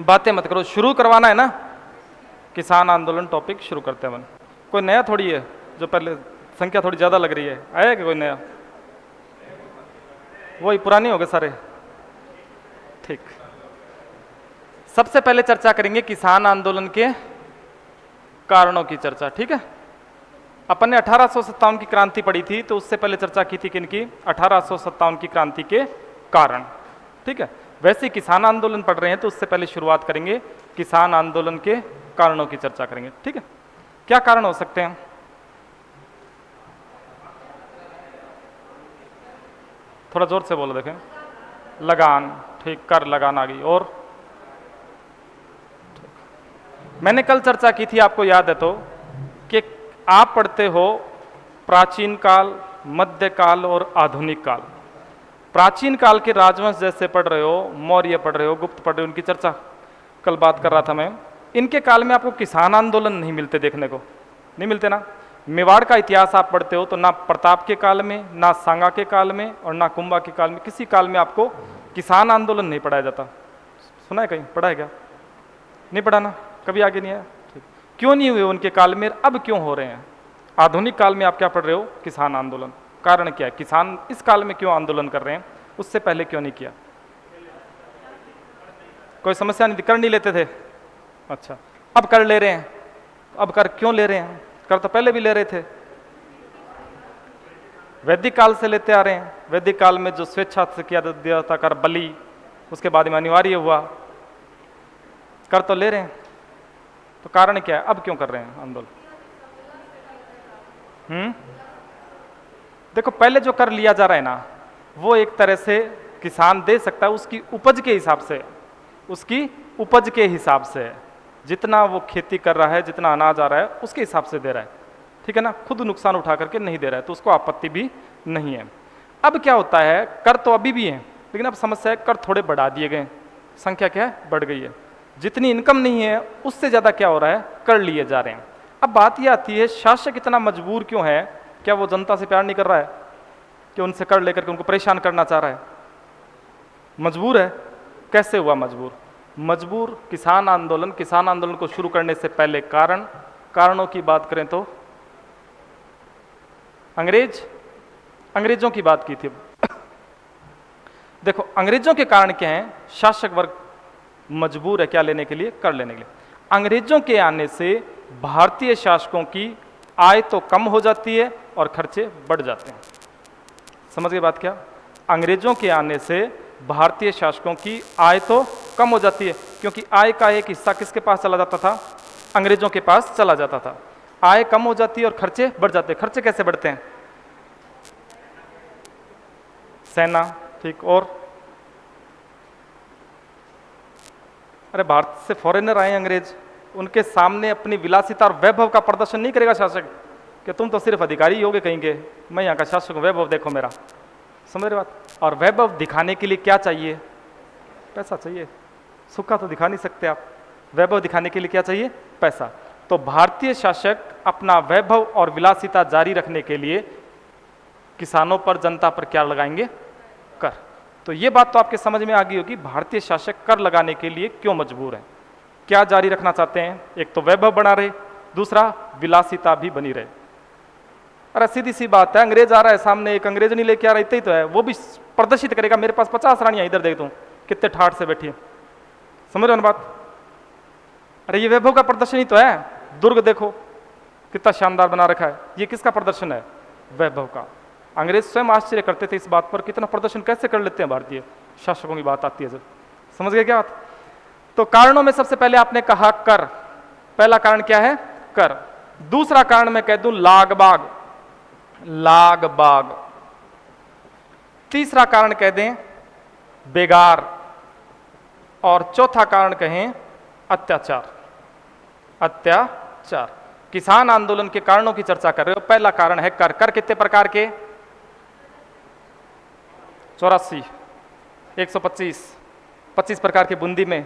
बातें मत करो, शुरू करवाना है ना। किसान आंदोलन टॉपिक शुरू करते हैं अपन। कोई नया थोड़ी है, जो पहले संख्या थोड़ी ज़्यादा लग रही है, आया कि कोई नया? वही पुराने हो गए सारे। ठीक, सबसे पहले चर्चा करेंगे किसान आंदोलन के कारणों की चर्चा। ठीक है, अपन ने 1857 की क्रांति पढ़ी थी, तो उससे पहले चर्चा की थी किनकी? 1857 की क्रांति के कारण। ठीक है, वैसे किसान आंदोलन पढ़ रहे हैं तो उससे पहले शुरुआत करेंगे किसान आंदोलन के कारणों की चर्चा करेंगे। ठीक है, क्या कारण हो सकते हैं? थोड़ा जोर से बोलो, देखें। लगान, ठीक, कर लगान आ गई। और मैंने कल चर्चा की थी, आपको याद है तो, कि आप पढ़ते हो प्राचीन काल, मध्यकाल और आधुनिक काल। प्राचीन काल के राजवंश जैसे पढ़ रहे हो, मौर्य पढ़ रहे हो, गुप्त पढ़ रहे हो, उनकी चर्चा कल बात कर रहा था मैं। इनके काल में आपको किसान आंदोलन नहीं मिलते, देखने को नहीं मिलते ना। मेवाड़ का इतिहास आप पढ़ते हो तो ना प्रताप के काल में, ना सांगा के काल में और ना कुंभा के काल में, किसी काल में आपको किसान आंदोलन नहीं पढ़ाया जाता। सुना है कहीं? पढ़ा है क्या? नहीं पढ़ा ना, कभी आगे नहीं आया। ठीक, क्यों नहीं हुए उनके काल में, अब क्यों हो रहे हैं? आधुनिक काल में आप क्या पढ़ रहे हो? किसान आंदोलन। कारण क्या है? किसान इस काल में क्यों आंदोलन कर रहे हैं, उससे पहले क्यों नहीं किया? कोई समस्या नहीं थी, कर नहीं लेते थे? अच्छा, अब कर ले रहे हैं। अब कर क्यों ले रहे हैं? कर तो पहले भी ले रहे थे, वैदिक काल से लेते आ रहे हैं। वैदिक काल में जो स्वेच्छा से किया दिया था कर, बलि, उसके बाद में अनिवार्य हुआ, कर तो ले रहे हैं। तो कारण क्या है, अब क्यों कर रहे हैं आंदोलन? देखो, पहले जो कर लिया जा रहा है ना, वो एक तरह से किसान दे सकता है उसकी उपज के हिसाब से, उसकी उपज के हिसाब से, जितना वो खेती कर रहा है, जितना अनाज आ रहा है, उसके हिसाब से दे रहा है। ठीक है ना, खुद नुकसान उठा करके नहीं दे रहा है तो उसको आपत्ति भी नहीं है। अब क्या होता है, कर तो अभी भी है, लेकिन अब समस्या है कर थोड़े बढ़ा दिए गए, संख्या क्या है? बढ़ गई है। जितनी इनकम नहीं है उससे ज़्यादा क्या हो रहा है? कर लिए जा रहे हैं। अब बात यह आती है, शासक इतना मजबूर क्यों है? क्या वो जनता से प्यार नहीं कर रहा है कि उनसे कर लेकर के उनको परेशान करना चाह रहा है? मजबूर है। कैसे हुआ मजबूर? मजबूर किसान आंदोलन को शुरू करने से पहले कारणों की बात करें तो अंग्रेजों की बात की थी। देखो, अंग्रेजों के कारण क्या है? शासक वर्ग मजबूर है क्या लेने के लिए? कर लेने के लिए। अंग्रेजों के आने से भारतीय शासकों की आय तो कम हो जाती है और खर्चे बढ़ जाते हैं। समझ गए बात क्या? अंग्रेजों के आने से भारतीय शासकों की आय तो कम हो जाती है, क्योंकि आय का एक हिस्सा किसके पास चला जाता था? अंग्रेजों के पास चला जाता था। आय कम हो जाती है और खर्चे बढ़ जाते हैं। खर्चे कैसे बढ़ते हैं? सेना, ठीक, और अरे भारत से फॉरेनर आए अंग्रेज, उनके सामने अपनी विलासिता और वैभव का प्रदर्शन नहीं करेगा शासक कि तुम तो सिर्फ अधिकारी ही होगे कहेंगे, मैं यहाँ का शासक हूं, वैभव देखो मेरा। समझ रहे बात? और वैभव दिखाने के लिए क्या चाहिए? पैसा चाहिए। सुखा तो दिखा नहीं सकते आप, वैभव दिखाने के लिए क्या चाहिए? पैसा। तो भारतीय शासक अपना वैभव और विलासिता जारी रखने के लिए किसानों पर, जनता पर क्या लगाएंगे? कर। तो ये बात तो आपके समझ में आ गई होगी, भारतीय शासक कर लगाने के लिए क्यों मजबूर है, क्या जारी रखना चाहते हैं? एक तो वैभव बना रहे, दूसरा विलासिता भी बनी रहे। अरे सीधी सी बात है, अंग्रेज आ रहा है सामने, एक अंग्रेज नहीं लेके आ रहा, इतना ही तो है, वो भी प्रदर्शित करेगा मेरे पास 50 रानियां, इधर देख दूं कितने ठाठ से बैठी है। समझ रहे हो ना बात? अरे ये वैभव का प्रदर्शन ही तो है। दुर्ग देखो कितना शानदार बना रखा है, ये किसका प्रदर्शन है? वैभव का। अंग्रेज स्वयं आश्चर्य करते थे इस बात पर, कितना प्रदर्शन कैसे कर लेते हैं भारतीय शासकों की बात आती है जब। समझ गए क्या बात? तो कारणों में सबसे पहले आपने कहा कर, पहला कारण क्या है? कर। दूसरा कारण मैं कह दूं लाग बाग। तीसरा कारण कह दें बेगार, और चौथा कारण कहें अत्याचार। किसान आंदोलन के कारणों की चर्चा कर रहे हो। पहला कारण है कर। कर कितने प्रकार के? 84, 125, 25 प्रकार के बूंदी में,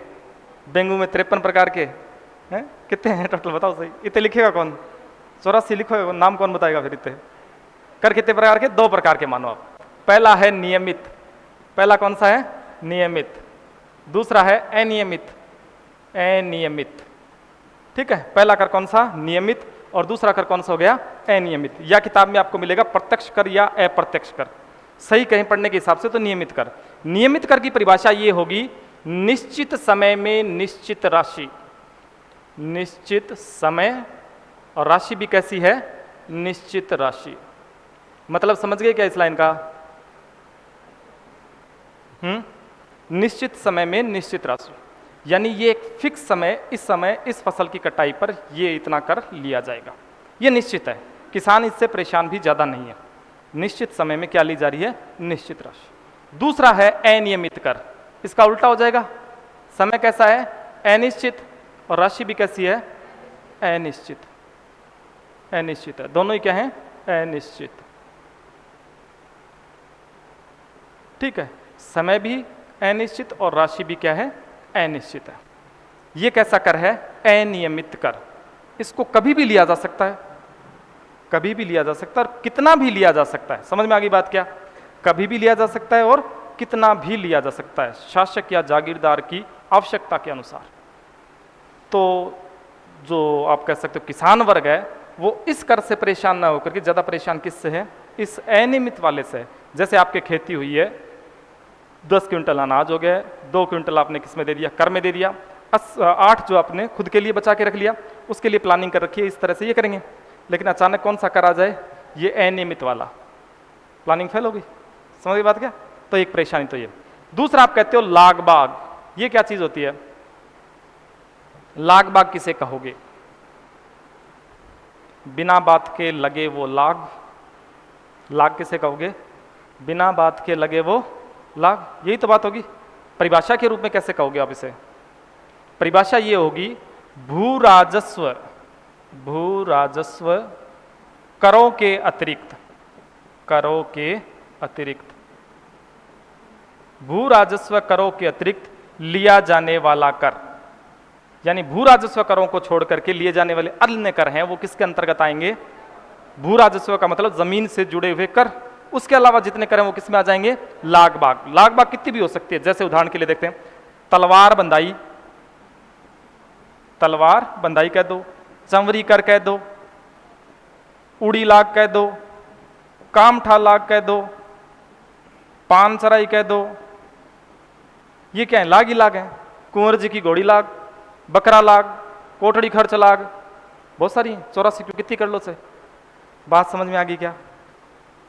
डेंगू में 53 प्रकार के हैं। कितने हैं टोटल बताओ सही? इतने लिखेगा कौन? 84 लिखोगे, नाम कौन बताएगा फिर? इतने कर कितने प्रकार के? 2 प्रकार के मानो आप। पहला है नियमित। पहला कौन सा है? नियमित। दूसरा है अनियमित। अनियमित। ठीक है, पहला कर कौन सा? नियमित। और दूसरा कर कौन सा हो गया? अनियमित। या किताब में आपको मिलेगा प्रत्यक्ष कर या अप्रत्यक्ष कर। सही कहीं पढ़ने के हिसाब से तो नियमित कर। नियमित कर की परिभाषा ये होगी, निश्चित समय में निश्चित राशि। निश्चित समय और राशि भी कैसी है? निश्चित राशि। मतलब समझ गए क्या इस लाइन का? निश्चित समय में निश्चित राशि, यानी ये एक फिक्स समय, इस समय इस फसल की कटाई पर ये इतना कर लिया जाएगा, ये निश्चित है। किसान इससे परेशान भी ज्यादा नहीं है। निश्चित समय में क्या ली जा रही है? निश्चित राशि। दूसरा है अनियमित कर, इसका उल्टा हो जाएगा। समय कैसा है? अनिश्चित, और राशि भी कैसी है? अनिश्चित। अनिश्चित है, दोनों ही क्या है? अनिश्चित। ठीक है, समय भी अनिश्चित और राशि भी क्या है? अनिश्चित है। ये कैसा कर है? अनियमित कर। इसको कभी भी लिया जा सकता है, कभी भी लिया जा सकता है और कितना भी लिया जा सकता है। समझ में आ गई बात क्या? कभी भी लिया जा सकता है और कितना भी लिया जा सकता है, शासक या जागीरदार की आवश्यकता के अनुसार। तो जो आप कह सकते हो किसान वर्ग है, वो इस कर से परेशान ना होकर के ज्यादा परेशान किससे है? इस अनियमित वाले से। जैसे आपके खेती हुई है, 10 क्विंटल अनाज हो गया, 2 क्विंटल आपने किस में दे दिया? कर में दे दिया। 8 जो आपने खुद के लिए बचा के रख लिया, उसके लिए प्लानिंग कर रखी है, इस तरह से ये करेंगे। लेकिन अचानक कौन सा कर आ जाए? ये अनियमित वाला, प्लानिंग फेल हो गई। समझ गई बात क्या? तो एक परेशानी तो ये। दूसरा आप कहते हो लाग बाग। ये क्या चीज होती है? लाग बाग किसे कहोगे? बिना बात के लगे वो लाग। लाग किसे कहोगे? बिना बात के लगे वो लाग। यही तो बात होगी। परिभाषा के रूप में कैसे कहोगे आप इसे? परिभाषा ये होगी, भू राजस्व, भू राजस्व करों के अतिरिक्त, करों के अतिरिक्त, भू राजस्व करों के अतिरिक्त लिया जाने वाला कर। यानी भू राजस्व करों को छोड़ करके लिए जाने वाले अन्य कर हैं, वो किसके अंतर्गत आएंगे? भू राजस्व का मतलब जमीन से जुड़े हुए कर। उसके अलावा जितने कर हैं वो किस में आ जाएंगे? लाग बाग। लाग बाग कितनी भी हो सकती है। जैसे उदाहरण के लिए देखते हैं, तलवार बंदाई, तलवार बंदाई कह दो, चंवरी कर कह दो, उड़ी लाग कह दो, कामठा लाग कह दो, पान चराई कह दो। ये क्या है? लाग ही लाग है। कुंवर जी की घोड़ी लाग, बकरा लाग, कोठड़ी खर्च लाग, बहुत सारी हैं। 84 क्यों कितनी कर लो से। बात समझ में आ गई क्या?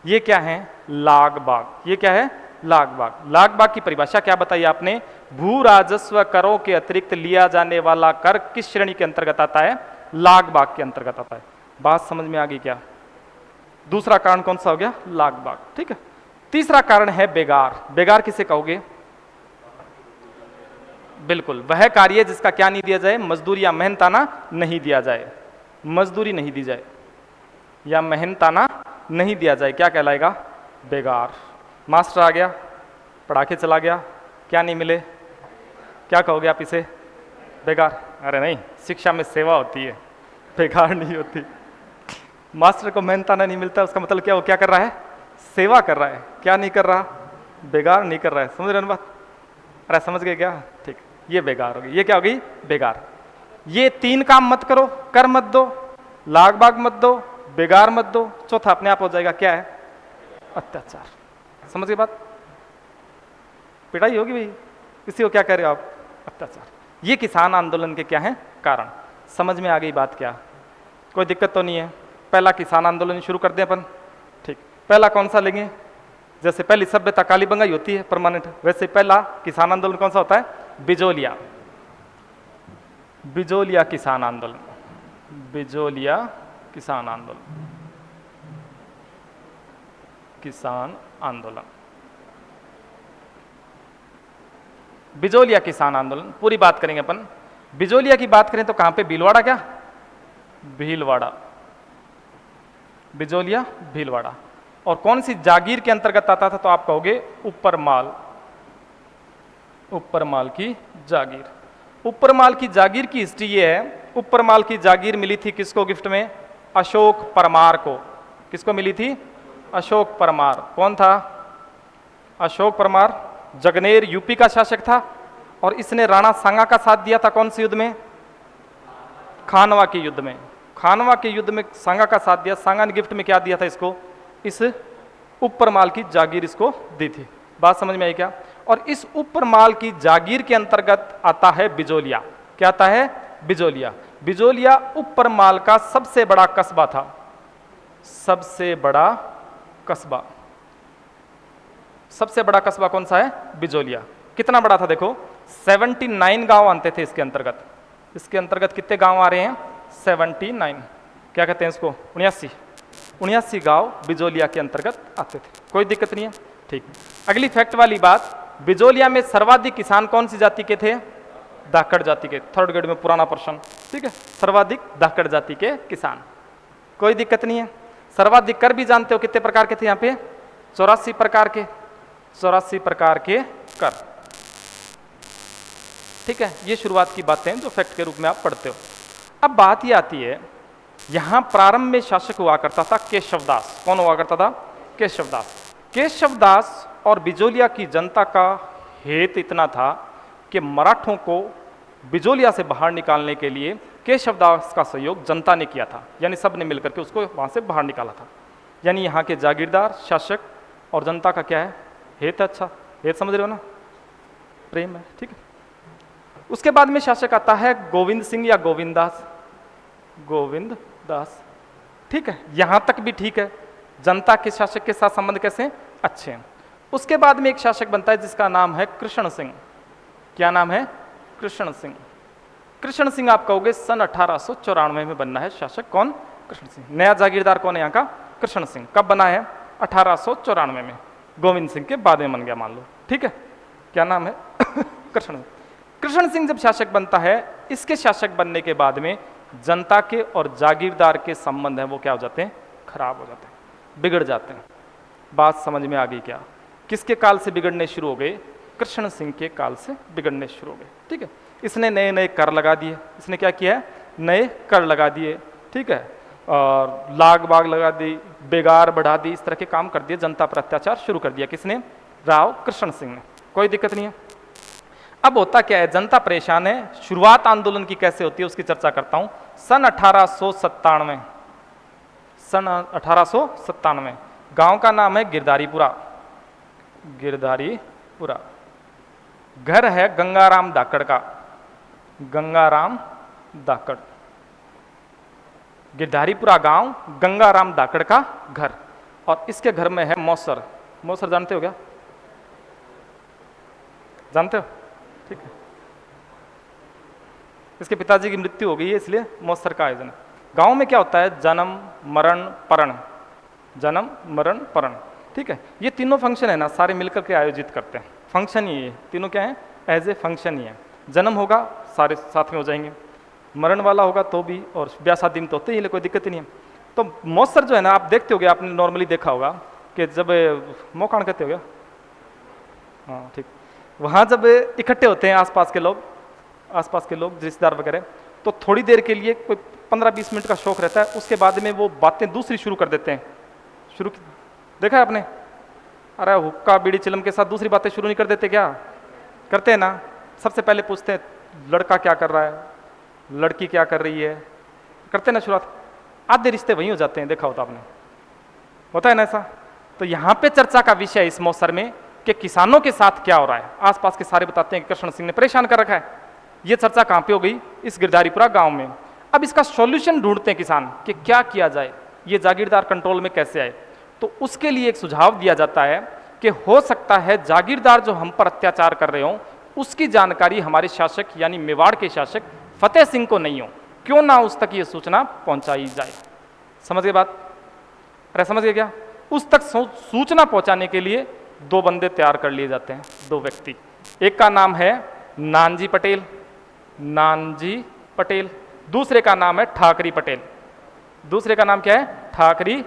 ये क्या है? लाग बाग। ये क्या है? लाग बाग। लाग बाग की परिभाषा क्या बताई आपने? भू राजस्व करों के अतिरिक्त लिया जाने वाला कर किस श्रेणी के अंतर्गत आता है? लाग बाग के अंतर्गत आता है। बात समझ में आ गई क्या? दूसरा कारण कौन सा हो गया? लाग बाग। ठीक है। तीसरा कारण है बेगार। बेगार किसे कहोगे? बिल्कुल, वह कार्य जिसका क्या नहीं दिया जाए? मजदूरी या मेहनताना नहीं दिया जाए। मजदूरी नहीं दी जाए या मेहनताना नहीं दिया जाए, क्या कहलाएगा? बेगार। मास्टर आ गया, पढ़ा के चला गया, क्या नहीं मिले, क्या कहोगे आप इसे? बेगार। अरे नहीं, शिक्षा में सेवा होती है, बेगार नहीं होती। मास्टर को मेहनताना नहीं मिलता, उसका मतलब क्या? वो क्या कर रहा है? सेवा कर रहा है। क्या नहीं कर रहा? बेगार नहीं कर रहा है। समझ रहे हो बात? अरे समझ गए क्या? ठीक, ये बेगार होगी। ये क्या होगी? बेगार। ये 3 काम मत करो, कर मत दो, लाग बाग मत दो, बेगार मत दो। चौथा अपने आप हो जाएगा, क्या है? अत्याचार। समझ गए बात? पिटाई होगी भाई, किसी को क्या कह रहे हो आप? अत्याचार। ये किसान आंदोलन के क्या है? कारण। समझ में आ गई बात क्या? कोई दिक्कत तो नहीं है? पहला किसान आंदोलन शुरू कर दें अपन। ठीक, पहला कौन सा लेंगे? जैसे पहली सभ्यता काली बंगाई होती है परमानेंट, वैसे पहला किसान आंदोलन कौन सा होता है? बिजोलिया। बिजोलिया किसान आंदोलन। बिजोलिया किसान आंदोलन। किसान आंदोलन, बिजोलिया किसान आंदोलन। पूरी बात करेंगे अपन। बिजोलिया की बात करें तो कहां पे? भीलवाड़ा। क्या? भीलवाड़ा। बिजोलिया भीलवाड़ा। और कौन सी जागीर के अंतर्गत आता था? तो आप कहोगे ऊपरमाल। ऊपरमाल की जागीर। ऊपरमाल की जागीर की हिस्ट्री ये है, ऊपरमाल की जागीर मिली थी किसको गिफ्ट में? अशोक परमार को। किसको मिली थी? अशोक परमार। कौन था? अशोक परमार जगनेर यूपी का शासक था, और इसने राणा सांगा का साथ दिया था कौन से युद्ध में? खानवा के युद्ध में। खानवा के युद्ध में सांगा का साथ दिया। सांगा ने गिफ्ट में क्या दिया था इसको? इस उपरमाल की जागीर इसको दी थी। बात समझ में आई क्या? और इस उपरमाल की जागीर के अंतर्गत आता है बिजोलिया। क्या आता है? बिजोलिया। बिजोलिया उपरमाल का सबसे बड़ा कस्बा था, सबसे बड़ा कस्बा। सबसे बड़ा कस्बा कौन सा है? बिजोलिया। कितना बड़ा था देखो, 79 गांव आते थे इसके अंतर्गत। इसके अंतर्गत कितने गांव आ रहे हैं? 79। क्या कहते हैं इसको? 79 गांव बिजोलिया के अंतर्गत आते थे। कोई दिक्कत नहीं है, ठीक। अगली फैक्ट वाली बात, बिजोलिया में सर्वाधिक किसान कौन सी जाति के थे? धाकड़ जाति के। थर्ड ग्रेड में पुराना प्रश्न, ठीक है। सर्वाधिक धाकड़ जाति के किसान। कोई दिक्कत नहीं है। सर्वाधिक कर भी जानते हो कितने प्रकार के थे यहाँ पे? 84 प्रकार के। 84 प्रकार के कर, ठीक है। ये शुरुआत की बातें जो फैक्ट के रूप में आप पढ़ते हो। अब बात ये आती है, यहां प्रारंभ में शासक हुआ करता था केशवदास। कौन हुआ करता था? केशवदास। केशवदास और बिजोलिया की जनता का हेत इतना था कि मराठों को बिजोलिया से बाहर निकालने के लिए केशवदास का सहयोग जनता ने किया था, यानी सब ने मिलकर के उसको वहां से बाहर निकाला था। यानी यहाँ के जागीरदार, शासक और जनता का क्या है? हेत। अच्छा, हेत समझ रहे हो ना? प्रेम है, ठीक है। उसके बाद में शासक आता है गोविंद सिंह या गोविंद दास। गोविंद दास, ठीक है। यहां तक भी ठीक है। जनता के शासक के साथ संबंध कैसे? अच्छे हैं। उसके बाद में एक शासक बनता है जिसका नाम है कृष्ण सिंह। क्या नाम है? कृष्ण सिंह। कृष्ण सिंह आप कहोगे सन 1894 में बनना है शासक। कौन? कृष्ण सिंह। नया जागीरदार कौन है यहाँ का? कृष्ण सिंह। कब बना है? 1894 में। गोविंद सिंह के बाद में बन गया, मान लो, ठीक है। क्या नाम है? कृष्ण। कृष्ण सिंह जब शासक बनता है, इसके शासक बनने के बाद में जनता के और जागीरदार के संबंध हैं वो क्या हो जाते हैं? खराब हो जाते हैं, बिगड़ जाते हैं। बात समझ में आ गई क्या? किसके काल से बिगड़ने शुरू हो गए? कृष्ण सिंह के काल से बिगड़ने शुरू हो गए, ठीक है। इसने नए नए कर लगा दिए। इसने क्या किया है? नए कर लगा दिए, ठीक है। और लाग बाग लगा दी, बेगार बढ़ा दी, इस तरह के काम कर दिए। जनता पर अत्याचार शुरू कर दिया। किसने? राव कृष्ण सिंह ने। कोई दिक्कत नहीं है। अब होता क्या है? जनता परेशान है। शुरुआत आंदोलन की कैसे होती है उसकी चर्चा करता हूं। सन 1897, सन 1897 गांव का नाम है गिरधारीपुरा। गिरधारीपुरा। घर है गंगाराम धाकड़ का। गंगाराम धाकड़। गिरधारीपुरा गांव, गंगाराम धाकड़ का घर। और इसके घर में है मौसर। मौसर जानते हो क्या? जानते हो, ठीक है। इसके पिताजी की मृत्यु हो गई है, इसलिए मौसर का आयोजन। गांव में क्या होता है? जन्म, मरण, परण। जन्म, मरण, परण, ठीक है। ये तीनों फंक्शन है ना, सारे मिलकर के आयोजित करते हैं। फंक्शन ही है तीनों। क्या है? एज ए फंक्शन ही है। जन्म होगा सारे साथ में हो जाएंगे, मरण वाला होगा तो भी, और ब्याह शादी में तो होते ही, कोई दिक्कत ही नहीं है। तो मौसर जो है ना, आप देखते होगे, आपने नॉर्मली देखा होगा कि जब मौकाण कहते हो गया, हाँ ठीक, वहाँ जब इकट्ठे होते हैं आसपास के लोग, रिश्तेदार वगैरह, तो थोड़ी देर के लिए कोई 15-20 मिनट का शौक रहता है। उसके बाद में वो बातें दूसरी शुरू कर देते हैं। देखा है आपने? अरे हुक्का बीड़ी चिलम के साथ दूसरी बातें शुरू नहीं कर देते क्या? करते हैं ना। सबसे पहले पूछते हैं लड़का क्या कर रहा है, लड़की क्या कर रही है, करते हैं ना शुरुआत। आधे रिश्ते वहीं हो जाते हैं, देखा होता आपने, होता है ना ऐसा। तो यहाँ पे चर्चा का विषय इस मौसर में कि किसानों के साथ क्या हो रहा है। आसपास के सारे बताते हैं कि कृष्ण सिंह ने परेशान कर रखा है। ये चर्चा कहाँ पे हो गई? इस गिरधारीपुरा गांव में। अब इसका सॉल्यूशन ढूंढते हैं किसान कि क्या किया जाए, ये जागीरदार कंट्रोल में कैसे आए। तो उसके लिए एक सुझाव दिया जाता है कि हो सकता है जागीरदार जो हम पर अत्याचार कर रहे हो उसकी जानकारी हमारे शासक यानी मेवाड़ के शासक फतेह सिंह को नहीं हो, क्यों ना उस तक ये सूचना पहुंचाई जाए। समझ गए बात? अरे समझ गए क्या? उस तक सूचना पहुंचाने के लिए 2 बंदे तैयार कर लिए जाते हैं, 2 व्यक्ति। एक का नाम है नानजी पटेल, नानजी पटेल। दूसरे का नाम है ठाकरी पटेल। दूसरे का नाम क्या है? ठाकरी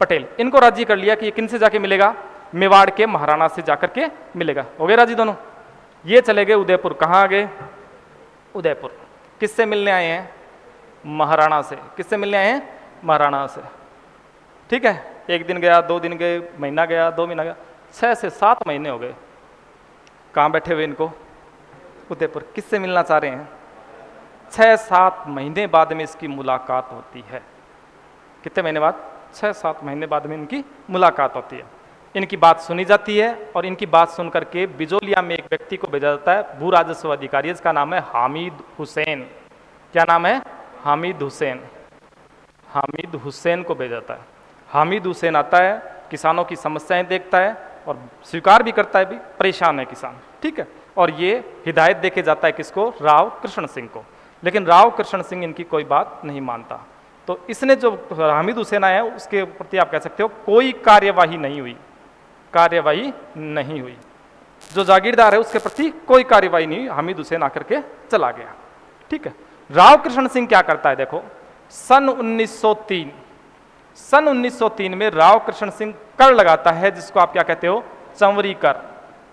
पटेल। इनको राजी कर लिया कि ये किनसे जाके मिलेगा? मेवाड़ के महाराणा से जाकर के मिलेगा। हो गए राजी दोनों। ये चले गए उदयपुर। कहाँ आ गए? उदयपुर। किससे मिलने आए हैं? महाराणा से। किससे मिलने आए हैं? महाराणा से, ठीक है। 1 दिन गया, 2 दिन गए, महीना गया, 2 महीना गया, 6 से 7 महीने हो गए। कहाँ बैठे हुए इनको? उदयपुर। किससे मिलना चाह रहे हैं? 6-7 महीने बाद में इसकी मुलाकात होती है। कितने महीने बाद? 6-7 महीने बाद में इनकी मुलाकात होती है। इनकी बात सुनी जाती है और इनकी बात सुन करके बिजोलिया में एक व्यक्ति को भेजा जाता है, भू राजस्व अधिकारी, इसका नाम है हामिद हुसैन। क्या नाम है? हामिद हुसैन। हामिद हुसैन को भेजा जाता है। हामिद हुसैन आता है, किसानों की समस्याएं देखता है और स्वीकार भी करता है, भी परेशान है किसान, ठीक है। और ये हिदायत देके जाता है किसको? राव कृष्ण सिंह को। लेकिन राव कृष्ण सिंह इनकी कोई बात नहीं मानता। तो इसने जो हामिद हुसैन आया है उसके प्रति आप कह सकते हो कोई कार्यवाही नहीं हुई, कार्यवाही नहीं हुई। जो जागीरदार है उसके प्रति कोई कार्यवाही नहीं हुई, हामिद हुसैन आकर के चला गया, ठीक है। राव कृष्ण सिंह क्या करता है देखो, सन 1903 में राव कृष्ण सिंह कर लगाता है, जिसको आप क्या कहते हो? चंवरी कर।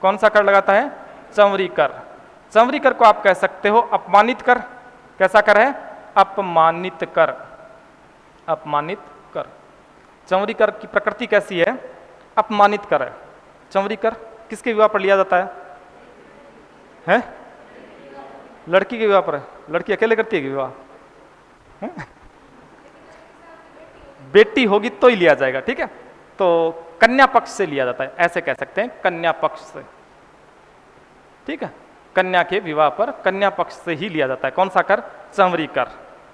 कौन सा कर लगाता है? चंवरी कर। चंवरी कर को आप कह सकते हो अपमानित कर। कैसा कर है? अपमानित कर। अपमानित कर। चंवरी कर की प्रकृति कैसी है? अपमानित कर है। चंवरी कर किसके विवाह पर लिया जाता है? हैं? लड़की के विवाह पर है। लड़की अकेले करती है विवाह? बेटी होगी तो ही लिया जाएगा, ठीक है। तो कन्या पक्ष से लिया जाता है, ऐसे कह सकते हैं, कन्या पक्ष से, ठीक है। कन्या के विवाह पर कन्या पक्ष से ही लिया जाता है। कौन सा कर? चंवरी कर।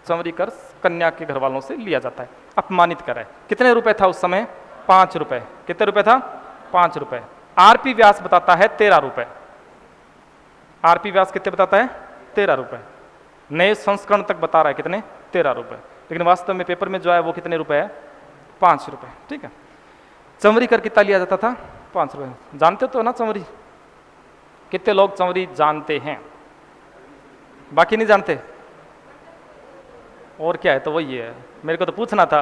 चंवरी कर कन्या के घर वालों से लिया जाता है। अपमानित कर है। कितने रुपए था उस समय? 5 रुपए। कितने रुपए था? 5 रुपए। आरपी व्यास बताता है 13 रुपए। आरपी व्यास कितने बताता है? 13 रुपए। नए संस्करण तक बता रहा है कितने? 13 रुपए। लेकिन वास्तव में पेपर में जो है वो कितने रुपए है? 5 रुपए, ठीक है। चंवरी कर कितना लिया जाता था? 5 रुपए। जानते तो ना चंवरी? कितने लोग चंवरी जानते हैं? बाकी नहीं जानते? और क्या है? तो वही है, मेरे को तो पूछना था।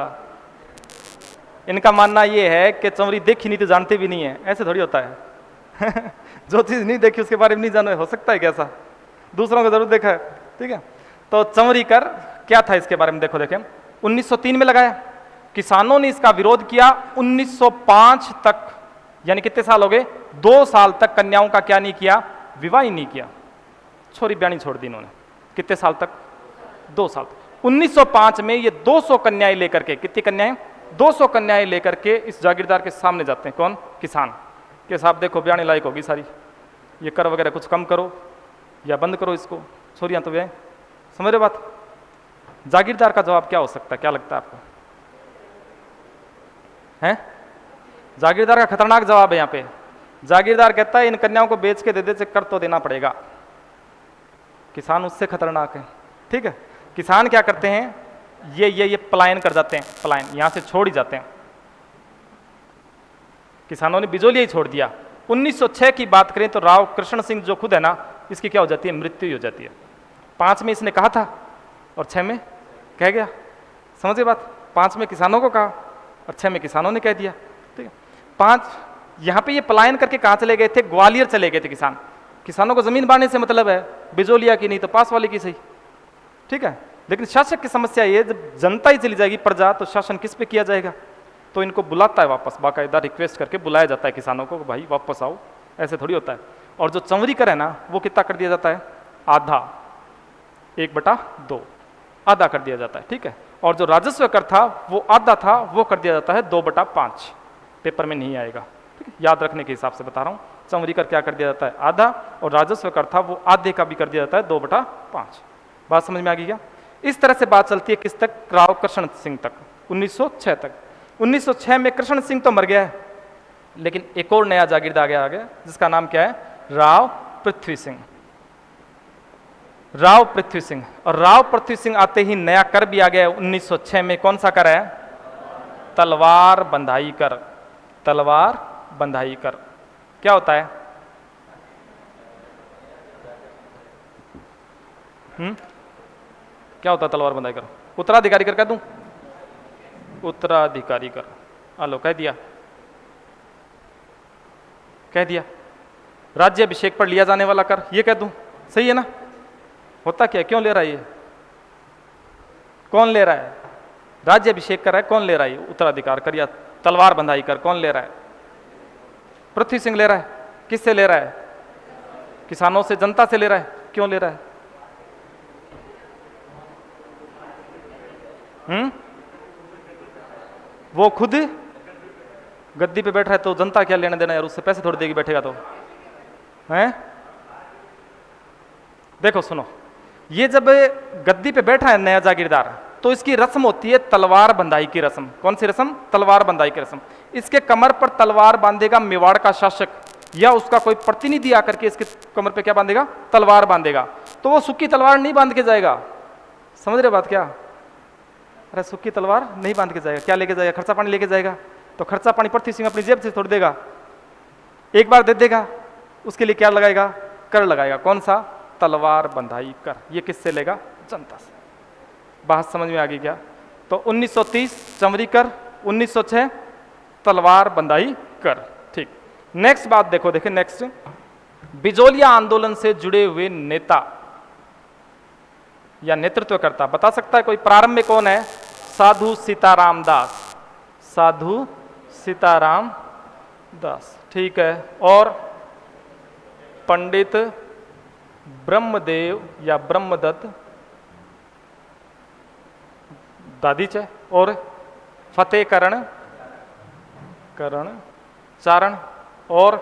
इनका मानना ये है कि चंवरी देखी नहीं तो जानते भी नहीं है। ऐसे थोड़ी होता है। जो चीज़ नहीं देखी उसके बारे में नहीं जाना, हो सकता है कैसा? दूसरों को जरूर देखा है, ठीक है। तो चंवरी कर क्या था इसके बारे में देखो, देखें। 1903 में लगाया, किसानों ने इसका विरोध किया 1905 तक, यानी कितने साल हो गए? 2 साल तक कन्याओं का क्या नहीं किया? विवाह ही नहीं किया। छोरी ब्याणी छोड़ दी इन्होंने। कितने साल तक? 2 साल। 1905 में ये 200 कन्याएं लेकर के, कितनी कन्याएं? 200 कन्याएं लेकर के इस जागीरदार के सामने जाते हैं। कौन? किसान के साहब देखो ब्याणी लायक होगी सारी, ये कर वगैरह कुछ कम करो या बंद करो इसको, छोरियां तो ब्याह। समझ रहे बात? जागीरदार का जवाब क्या हो सकता है? क्या लगता है आपको? हैं? जागीरदार का खतरनाक जवाब है यहाँ पे। जागीरदार कहता है इन कन्याओं को बेच के दे दे, कर तो देना पड़ेगा। किसान उससे खतरनाक है, ठीक है। किसान क्या करते हैं? ये पलायन कर जाते हैं, पलायन, यहां से छोड़ ही जाते हैं। किसानों ने बिजोलिया ही छोड़ दिया। 1906 की बात करें तो राव कृष्ण सिंह जो खुद है ना, इसकी क्या हो जाती है? मृत्यु हो जाती है। 5 में इसने कहा था और 6 में कह गया। समझे बात? 5 में किसानों को कहा और 6 में किसानों ने कह दिया, ठीक है। 5 यहाँ पे ये पलायन करके कहाँ चले गए थे? ग्वालियर चले गए थे किसान। किसानों को जमीन बांटने से मतलब है बिजोलिया की नहीं तो पास वाले की सही, ठीक है। लेकिन शासक की समस्या ये, जब जनता ही चली जाएगी प्रजा, तो शासन किस पे किया जाएगा? तो इनको बुलाता है वापस, बाकायदा रिक्वेस्ट करके बुलाया जाता है किसानों को, भाई वापस आओ। ऐसे थोड़ी होता है। और जो चंवरी कर है ना, वो कितना कर दिया जाता है? आधा, 1/2, आधा कर दिया जाता है, ठीक है। और जो राजस्व कर था वो आधा था, वो कर दिया जाता है 2/5। पेपर में नहीं आएगा, ठीक है, याद रखने के हिसाब से बता रहा हूँ। चंवरी कर क्या कर दिया जाता है? आधा, और राजस्व कर था वो आधे का भी कर दिया जाता है 2/5। बात समझ में आ गई क्या? इस तरह से बात चलती है किस तक? राव कृष्ण सिंह तक, 1906 तक। 1906 में कृष्ण सिंह तो मर गया है, लेकिन एक और नया जागीरदार आ गया जिसका नाम क्या है? राव पृथ्वी सिंह। राव पृथ्वी सिंह। और राव पृथ्वी सिंह आते ही नया कर भी आ गया 1906 में। कौन सा कर है? तलवार बंधाई कर। तलवार बंधाई कर क्या होता है? क्या होता है तलवार बंधाई कर? उत्तराधिकारी कर कह दूं? उत्तराधिकारी कर। हेलो, कह दिया, कह दिया। राज्य अभिषेक पर लिया जाने वाला कर, ये कह दूं? सही है ना? होता क्या? क्यों ले रहा है ये? कौन ले रहा है? राज्य अभिषेक कर रहा है, कौन ले रहा है? उत्तराधिकार कर या तलवार बंधाई कर, कौन ले रहा है? पृथ्वी सिंह ले रहा है। किससे ले रहा है? किसानों से, जनता से ले रहा है। क्यों ले रहा है? वो खुद गद्दी पे बैठ रहा है तो जनता क्या लेना देना यार, उससे पैसे थोड़ी देगी बैठेगा तो, हैं? देखो सुनो, ये जब गद्दी पे बैठा है नया जागीरदार, तो इसकी रस्म होती है तलवार बंधाई की रस्म। कौन सी रस्म? तलवार बंधाई की रस्म। इसके कमर पर तलवार बांधेगा मेवाड़ का शासक, या उसका कोई प्रतिनिधि आकर के इसके कमर पे क्या बांधेगा? तलवार बांधेगा। तो वो सूखी तलवार नहीं बांध के जाएगा, समझ रहे बात क्या? अरे सूखी तलवार नहीं बांध के जाएगा, क्या लेके जाएगा? खर्चा पानी लेके जाएगा। तो खर्चा पानी पृथ्वी सिंह अपनी जेब से छोड़ देगा, एक बार दे देगा, उसके लिए क्या लगाएगा? कर लगाएगा। कौन सा? तलवार बंधाई कर। ये किससे लेगा? जनता से। बात समझ में आ गई क्या? तो 1930 चमरी कर, 1906 तलवार बंधाई कर। ठीक, नेक्स्ट बात देखो, देखें नेक्स्ट, बिजोलिया आंदोलन से जुड़े हुए नेता या नेतृत्वकर्ता बता सकता है कोई? प्रारंभ में कौन है? साधु सीताराम दास। साधु सीताराम दास, ठीक है। और पंडित ब्रह्मदेव या ब्रह्मदत्त दादीच है। और फतेह करण चारण। और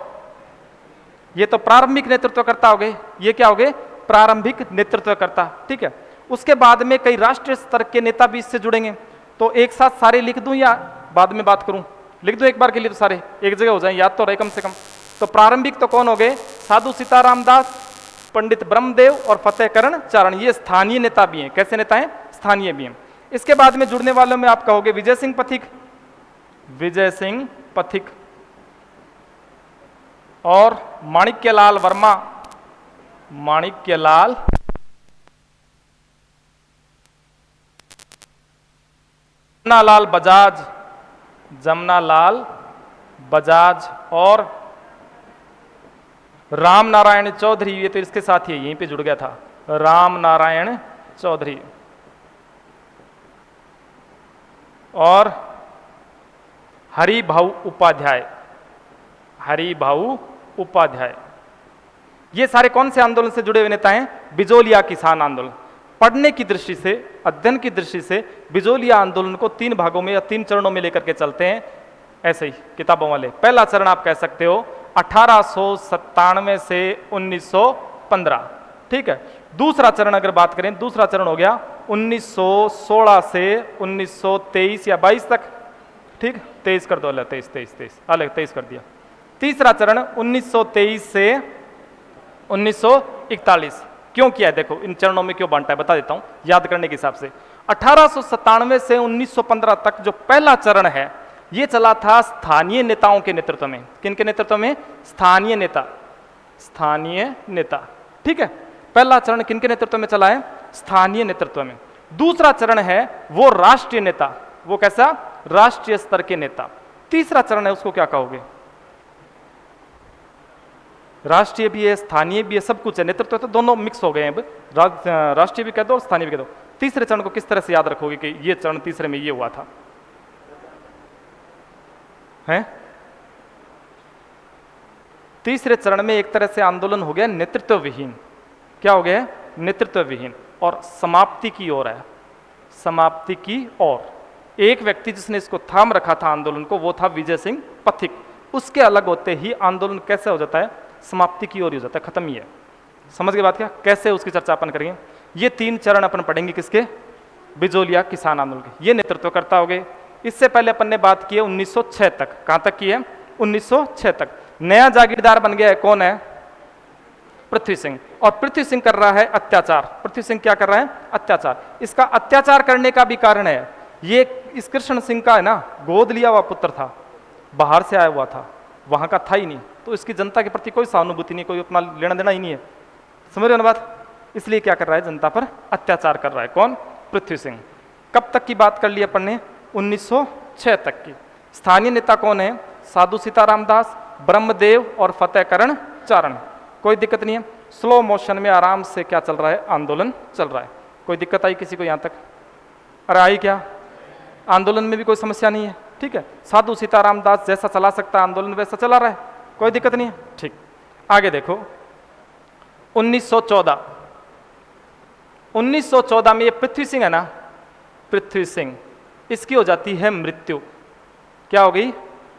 ये तो प्रारंभिक नेतृत्वकर्ता हो गए। ये क्या हो गए? प्रारंभिक नेतृत्वकर्ता, ठीक है। उसके बाद में कई राष्ट्रीय स्तर के नेता भी इससे जुड़ेंगे। तो एक साथ सारे लिख दूं या बाद में बात करूं? लिख दूं एक बार के लिए, तो सारे एक जगह हो जाए, याद तो रहे कम से कम। तो प्रारंभिक तो कौन हो गए? साधु सीताराम दास, पंडित ब्रह्मदेव और फतेह करण चारण। ये स्थानीय नेता भी हैं। कैसे नेता हैं? स्थानीय भी हैं। इसके बाद में जुड़ने वालों में आप कहोगे विजय सिंह पथिक, विजय सिंह पथिक, और माणिक्यलाल वर्मा, माणिक्यलाल जमनालाल बजाज, जमनालाल बजाज, और राम नारायण चौधरी। ये तो इसके साथ ही यहीं पे जुड़ गया था, राम नारायण चौधरी। और हरिभाऊ उपाध्याय, हरिभाऊ उपाध्याय। ये सारे कौन से आंदोलन से जुड़े हुए नेता हैं? बिजोलिया किसान आंदोलन। पढ़ने की दृष्टि से, अध्ययन की दृष्टि से बिजोलिया आंदोलन को 3 भागों में या 3 चरणों में लेकर के चलते हैं, ऐसे ही किताबों वाले। पहला चरण आप कह सकते हो 1897 से 1915, ठीक है। दूसरा चरण अगर बात करें, दूसरा चरण हो गया 1916 से 1923 या 22 तक, ठीक। 23 कर दो, 23 अलग 23 कर दिया। तीसरा चरण 1923 से 1941। क्यों किया है? देखो इन चरणों में क्यों बांटा है बता देता हूं, याद करने के हिसाब से। 1897 से 1915 तक जो पहला चरण है, ये चला था स्थानीय नेताओं के नेतृत्व में। किन के नेतृत्व में? स्थानीय नेता, स्थानीय नेता, ठीक है। पहला चरण किन के नेतृत्व में चला है? स्थानीय नेतृत्व में। दूसरा चरण है वो राष्ट्रीय नेता। वो कैसा? राष्ट्रीय स्तर के नेता। तीसरा चरण है, उसको क्या कहोगे? राष्ट्रीय भी है, स्थानीय भी है, सब कुछ है। नेतृत्व तो दोनों मिक्स हो गए हैं। अब राष्ट्रीय भी कह दो और स्थानीय भी कह दो। तीसरे चरण को किस तरह से याद रखोगे कि ये चरण तीसरे में ये हुआ था? हैं? तीसरे चरण में एक तरह से आंदोलन हो गया नेतृत्व विहीन। क्या हो गया? नेतृत्व विहीन, और समाप्ति की ओर है, समाप्ति की ओर। एक व्यक्ति जिसने इसको थाम रखा था आंदोलन को, वो था विजय सिंह पथिक। उसके अलग होते ही आंदोलन कैसे हो जाता है? समाप्ति की ओर हो जाता है, खत्म ही है। समझ गए बात क्या? कैसे उसकी चर्चा अपन करेंगे। ये 3 चरण अपन पढ़ेंगे किसके? बिजोलिया किसान आंदोलन के। ये नेतृत्वकर्ता हो गए। इससे पहले अपन ने बात की है 1906 तक। कहां तक की है? 1906 तक। नया जागीरदार बन गया है, कौन है? पृथ्वी सिंह। और पृथ्वी सिंह कर रहा है अत्याचार। पृथ्वी सिंह क्या कर रहा है? अत्याचार। इसका अत्याचार करने का भी कारण है, ये इस कृष्ण सिंह का है ना, गोद लिया हुआ पुत्र था, बाहर से आया हुआ था, वहां का था ही नहीं। तो इसकी जनता के प्रति कोई सहानुभूति नहीं, कोई अपना लेना देना ही नहीं है। समझ रहे हो ना बात? इसलिए क्या कर रहा है? जनता पर अत्याचार कर रहा है। कौन? पृथ्वी सिंह। कब तक की बात कर ली अपन ने? 1906 तक की। स्थानीय नेता कौन है? साधु सीताराम दास, ब्रह्मदेव और फतेह करण चारण। कोई दिक्कत नहीं है, स्लो मोशन में आराम से क्या चल रहा है? आंदोलन चल रहा है। कोई दिक्कत आई किसी को यहां तक? अरे आई क्या? आंदोलन में भी कोई समस्या नहीं है, ठीक है। साधु सीताराम दास जैसा चला सकता है आंदोलन, वैसा चला रहा है, कोई दिक्कत नहीं है, ठीक। आगे देखो 1914, 1914 में ये पृथ्वी सिंह है ना, पृथ्वी सिंह, इसकी हो जाती है मृत्यु। क्या हो गई?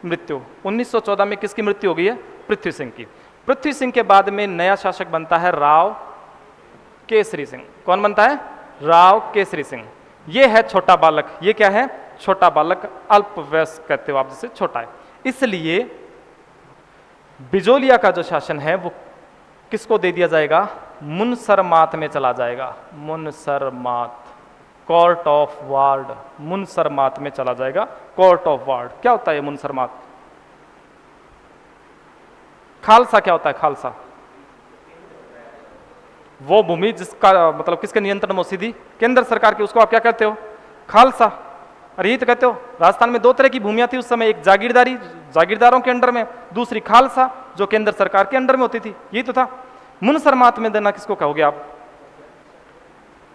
मृत्यु। 1914 में किसकी मृत्यु हो गई है? पृथ्वी सिंह की। पृथ्वी सिंह के बाद में नया शासक बनता है राव केसरी सिंह। कौन बनता है? राव केसरी सिंह। ये है छोटा बालक। ये क्या है? छोटा बालक, अल्पवयस्क कहते हो आप, जिसे छोटा है। इसलिए बिजोलिया का जो शासन है वो किसको दे दिया जाएगा? मुनसरमात में चला जाएगा। मुनसरमात, कोर्ट ऑफ वार्ड, मुनसरमात में चला जाएगा। कोर्ट ऑफ वार्ड क्या होता है? मुनसरमात। खालसा क्या होता है? खालसा वो भूमि जिसका मतलब किसके नियंत्रण में होती थी? केंद्र सरकार की। उसको आप क्या कहते हो? खालसा। अरे यही तो कहते हो। राजस्थान में दो तरह की भूमियां थी उस समय, एक जागीरदारी, जागीरदारों के अंडर में, दूसरी खालसा जो केंद्र सरकार के अंडर में होती थी। यही तो था। मुनसरमात में देना किसको कहोगे आप?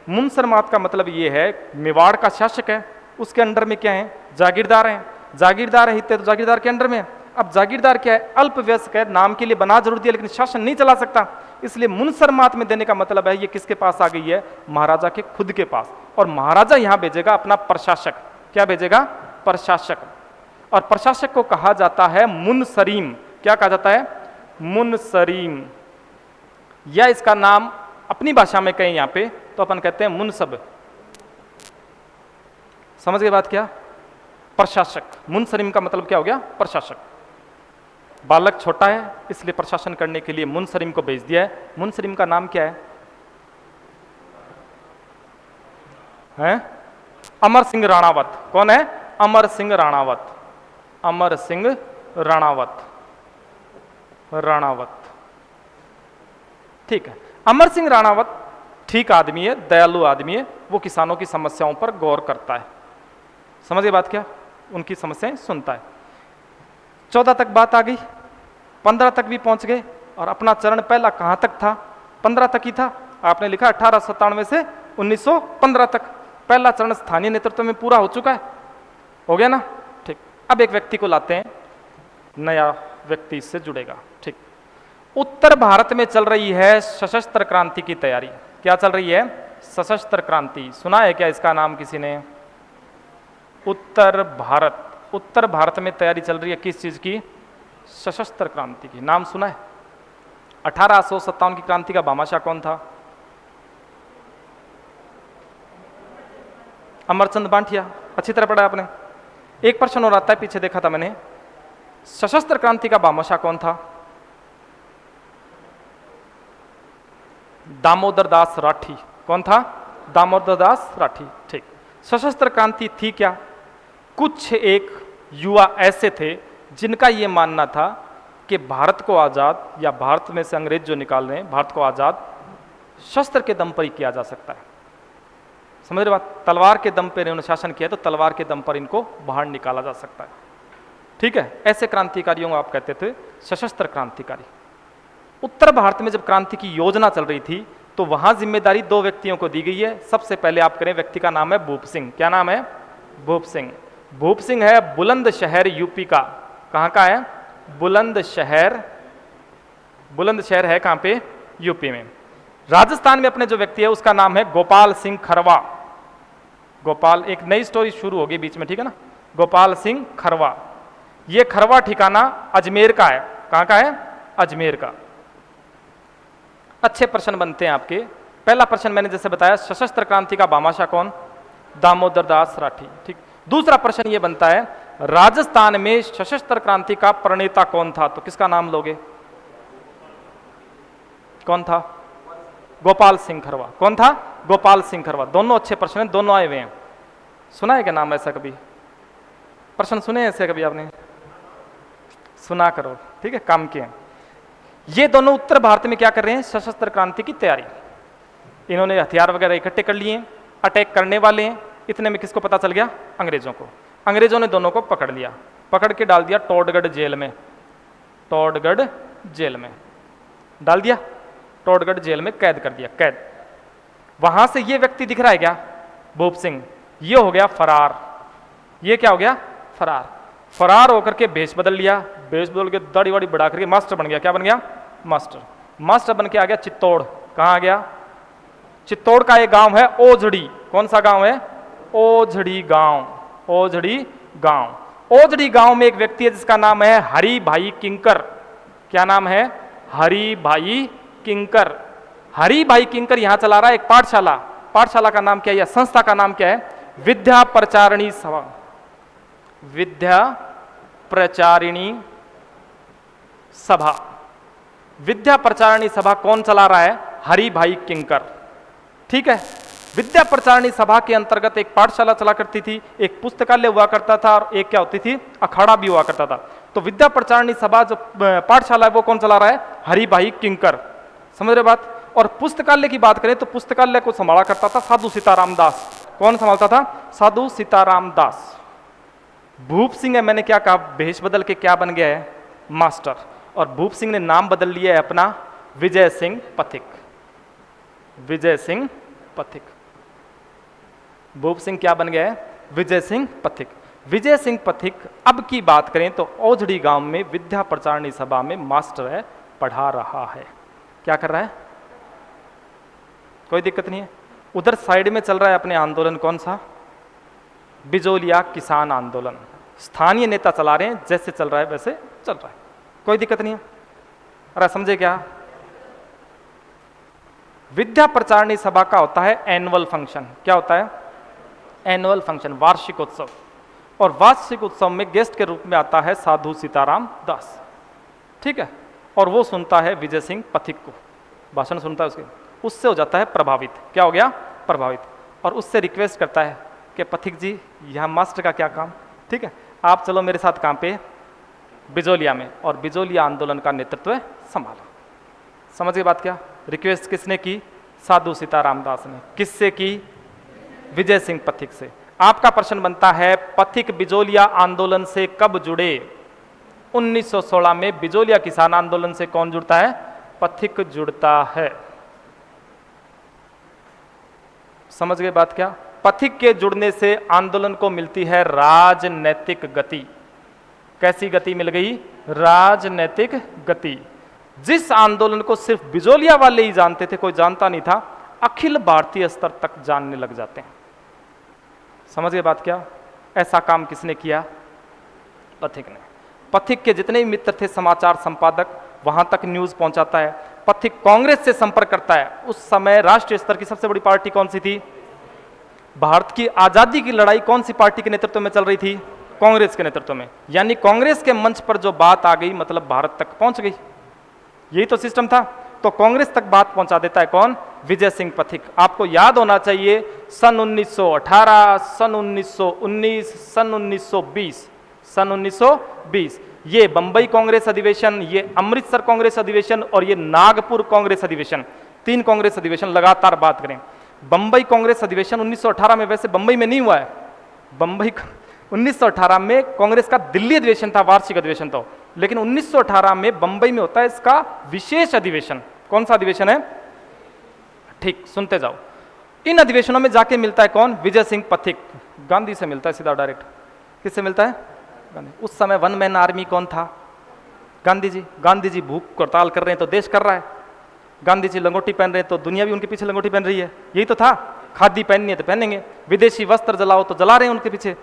मुनसरमात का मतलब ये है मेवाड़ का शासक है, उसके अंडर में क्या है? जागीरदार हैं। जागीरदार है तो जागीरदार के अंडर में है। अब जागीरदार क्या है? अल्पवयस्क है, नाम के लिए बना जरूर दिया लेकिन शासन नहीं चला सकता, इसलिए मुनसरमात में देने का मतलब है ये किसके पास आ गई है? महाराजा के खुद के पास। और महाराजा यहां भेजेगा अपना प्रशासक। क्या भेजेगा? प्रशासक। और प्रशासक को कहा जाता है मुनसरीम। क्या कहा जाता है? मुनसरीम। या इसका नाम अपनी भाषा में कहें यहां पे तो अपन कहते हैं मुनसब। समझ गए बात? क्या? प्रशासक। मुनसरीम का मतलब क्या हो गया? प्रशासक। बालक छोटा है इसलिए प्रशासन करने के लिए मुनसरीम को भेज दिया है। मुनसरीम का नाम क्या है? हैं? अमर सिंह राणावत। कौन है? अमर सिंह राणावत। अमर सिंह राणावत। राणावत, ठीक है। अमर सिंह राणावत ठीक आदमी है, दयालु आदमी है। वो किसानों की समस्याओं पर गौर करता है। समझ गए बात? क्या? उनकी समस्याएं सुनता है। 14 तक बात आ गई, 15 तक भी पहुंच गए। और अपना चरण पहला कहां तक था? 15 तक ही था। आपने लिखा 1897 से 1915 तक पहला चरण स्थानीय नेतृत्व में पूरा हो चुका है। हो गया ना? ठीक। अब एक व्यक्ति को लाते हैं, नया व्यक्ति इससे जुड़ेगा। ठीक। उत्तर भारत में चल रही है सशस्त्र क्रांति की तैयारी। क्या चल रही है? सशस्त्र क्रांति। सुना है क्या इसका नाम किसी ने? उत्तर भारत। उत्तर भारत में तैयारी चल रही है किस चीज की? सशस्त्र क्रांति की। नाम सुना है? 1857 की क्रांति का भामाशाह कौन था? अमरचंद बांटिया। अच्छी तरह पढ़ा आपने। एक प्रश्न और आता है, पीछे देखा था मैंने। सशस्त्र क्रांति का भामाशाह कौन था? दामोदर दास राठी। कौन था? दामोदर दास राठी। ठीक। सशस्त्र क्रांति थी क्या? कुछ एक युवा ऐसे थे जिनका यह मानना था कि भारत को आजाद, या भारत में से अंग्रेज जो निकाल रहे हैं, भारत को आजाद शस्त्र के दम पर ही किया जा सकता है। समझ रहे बात? तलवार के दम पर इन्होंने शासन किया तो तलवार के दम पर इनको बाहर निकाला जा सकता है। ठीक है। ऐसे क्रांतिकारियों को आप कहते थे सशस्त्र क्रांतिकारी। उत्तर भारत में जब क्रांति की योजना चल रही थी तो वहां जिम्मेदारी दो व्यक्तियों को दी गई है। सबसे पहले आप करें, व्यक्ति का नाम है भूप सिंह। क्या नाम है? भूप सिंह। भूप सिंह है बुलंदशहर यूपी का। कहां का है? बुलंदशहर। बुलंदशहर है कहां पे? यूपी में। राजस्थान में अपने जो व्यक्ति है उसका नाम है गोपाल सिंह खरवा। गोपाल, एक नई स्टोरी शुरू होगी बीच में, ठीक है ना? गोपाल सिंह खरवा। ये खरवा ठिकाना अजमेर का है। कहां का है? अजमेर का। अच्छे प्रश्न बनते हैं आपके। पहला प्रश्न मैंने जैसे बताया, सशस्त्र क्रांति का भामाशाह कौन? दामोदर दास राठी। ठीक। दूसरा प्रश्न ये बनता है, राजस्थान में सशस्त्र क्रांति का प्रणेता कौन था? तो किसका नाम लोगे? कौन था? गोपाल सिंह खरवा। कौन था? गोपाल सिंह खरवा। दोनों अच्छे प्रश्न हैं, दोनों आए हुए हैं। सुना है क्या नाम ऐसा कभी? प्रश्न सुने ऐसे कभी आपने? सुना करो, ठीक है, काम किए। ये दोनों उत्तर भारत में क्या कर रहे हैं? सशस्त्र क्रांति की तैयारी। इन्होंने हथियार वगैरह इकट्ठे कर लिए, अटैक करने वाले हैं। इतने में किसको पता चल गया? अंग्रेजों को। अंग्रेजों ने दोनों को पकड़ लिया, पकड़ के डाल दिया टोडगढ़ जेल में। टोडगढ़ जेल में डाल दिया, टोडगढ़ जेल में कैद कर दिया, कैद। वहां से ये व्यक्ति दिख रहा है क्या? भूप सिंह। ये हो गया फरार। ये क्या हो गया? फरार। फरार होकर के भेष बदल लिया, भेष बदल के दाढ़ी वाड़ी बढ़ा करके मास्टर बन गया। क्या बन गया? मास्टर। मास्टर बन के आ गया चित्तौड़। कहाँ आ गया? चित्तौड़ का एक गांव है ओझड़ी। कौन सा गांव है? ओझड़ी गांव। ओझड़ी गांव। ओझड़ी गांव में एक व्यक्ति है जिसका नाम है हरि भाई किंकर। क्या नाम है? हरि भाई किंकर। हरि भाई किंकर यहां चला रहा है एक पाठशाला। पाठशाला का नाम क्या है या संस्था का नाम क्या है? विद्या प्रचारिणी सभा। विद्या प्रचारिणी सभा। विद्या प्रचारिणी सभा कौन चला रहा है? हरि भाई किंकर। ठीक है। विद्या प्रचारिणी सभा के अंतर्गत एक पाठशाला चला करती थी, एक पुस्तकालय हुआ करता था और एक क्या होती थी? अखाड़ा भी हुआ करता था। तो विद्या प्रचारिणी सभा जो पाठशाला है वो कौन चला रहा है? हरि भाई किंकर। समझ रहे बात? और पुस्तकालय की बात करें तो पुस्तकालय को संभाला करता था साधु सीताराम दास। कौन संभालता था? साधु सीताराम दास। भूप सिंह है, मैंने क्या कहा, भेष बदल के क्या बन गया है? मास्टर। और भूप सिंह ने नाम बदल लिया है अपना विजय सिंह पथिक। विजय सिंह पथिक। भूप सिंह क्या बन गया है? विजय सिंह पथिक। विजय सिंह पथिक अब की बात करें तो ओझड़ी गांव में विद्या प्रचारिणी सभा में मास्टर है, पढ़ा रहा है। क्या कर रहा है? कोई दिक्कत नहीं है। उधर साइड में चल रहा है अपने आंदोलन, कौन सा? बिजोलिया किसान आंदोलन। स्थानीय नेता चला रहे हैं, जैसे चल रहा है वैसे चल रहा है, कोई दिक्कत नहीं है। अरे समझे क्या? विद्या प्रचारिणी सभा का होता है एनुअल फंक्शन। क्या होता है? एनुअल फंक्शन, वार्षिक उत्सव। और वार्षिक उत्सव में गेस्ट के रूप में आता है साधु सीताराम दास। ठीक है। और वो सुनता है विजय सिंह पथिक को, भाषण सुनता है उसके, उससे हो जाता है प्रभावित। क्या हो गया? प्रभावित। और उससे रिक्वेस्ट करता है कि पथिक जी यहाँ मास्टर का क्या काम, ठीक है, आप चलो मेरे साथ काम पे बिजोलिया में, और बिजोलिया आंदोलन का नेतृत्व संभाला। समझ गए बात? क्या रिक्वेस्ट किसने की? साधु सीताराम दास ने। किससे की? विजय सिंह पथिक से। आपका प्रश्न बनता है पथिक बिजोलिया आंदोलन से कब जुड़े? 1916 में बिजोलिया किसान आंदोलन से कौन जुड़ता है? पथिक जुड़ता है। समझ गए बात? क्या पथिक के जुड़ने से आंदोलन को मिलती है राजनैतिक गति। कैसी गति मिल गई? राजनैतिक गति। जिस आंदोलन को सिर्फ बिजोलिया वाले ही जानते थे, कोई जानता नहीं था, अखिल भारतीय स्तर तक जानने लग जाते हैं। समझ गए बात? क्या ऐसा काम किसने किया? पथिक ने। पथिक के जितने भी मित्र थे, समाचार संपादक, वहां तक न्यूज पहुंचाता है। पथिक कांग्रेस से संपर्क करता है। उस समय राष्ट्रीय स्तर की सबसे बड़ी पार्टी कौन सी थी? भारत की आजादी की लड़ाई कौन सी पार्टी के नेतृत्व में चल रही थी? कांग्रेस के नेतृत्व में। यानी कांग्रेस के मंच पर जो बात आ गई, मतलब भारत तक पहुंच गई। यही तो सिस्टम था। तो कांग्रेस तक बात पहुंचा देता है कौन? विजय सिंह पथिक। आपको याद होना चाहिए सन 1918, सन 1919, सन 1920, सन 1920 ये बंबई कांग्रेस अधिवेशन, ये अमृतसर कांग्रेस अधिवेशन और ये नागपुर कांग्रेस अधिवेशन, 3 कांग्रेस अधिवेशन लगातार बात करें। बंबई कांग्रेस अधिवेशन 1918 में, वैसे बंबई में नहीं हुआ है, बंबई 1918 में कांग्रेस का दिल्ली अधिवेशन था, वार्षिक अधिवेशन तो, लेकिन 1918 में बंबई में होता है इसका विशेष अधिवेशन। कौन सा अधिवेशन है? ठीक, सुनते जाओ। इन अधिवेशनों में जाके मिलता है कौन? विजय सिंह पथिक। गांधी से मिलता है सीधा, डायरेक्ट। किससे मिलता है? गांधी। उस समय वन मैन आर्मी कौन था? गांधी जी। गांधी जी भूख हड़ताल कर रहे हैं तो देश कर रहा है। गांधी जी लंगोटी पहन रहे हैं तो दुनिया भी उनके पीछे लंगोटी पहन रही है। यही तो था। खादी पहननी है तो पहनेंगे, विदेशी वस्त्र जलाओ तो जला रहे हैं उनके पीछे।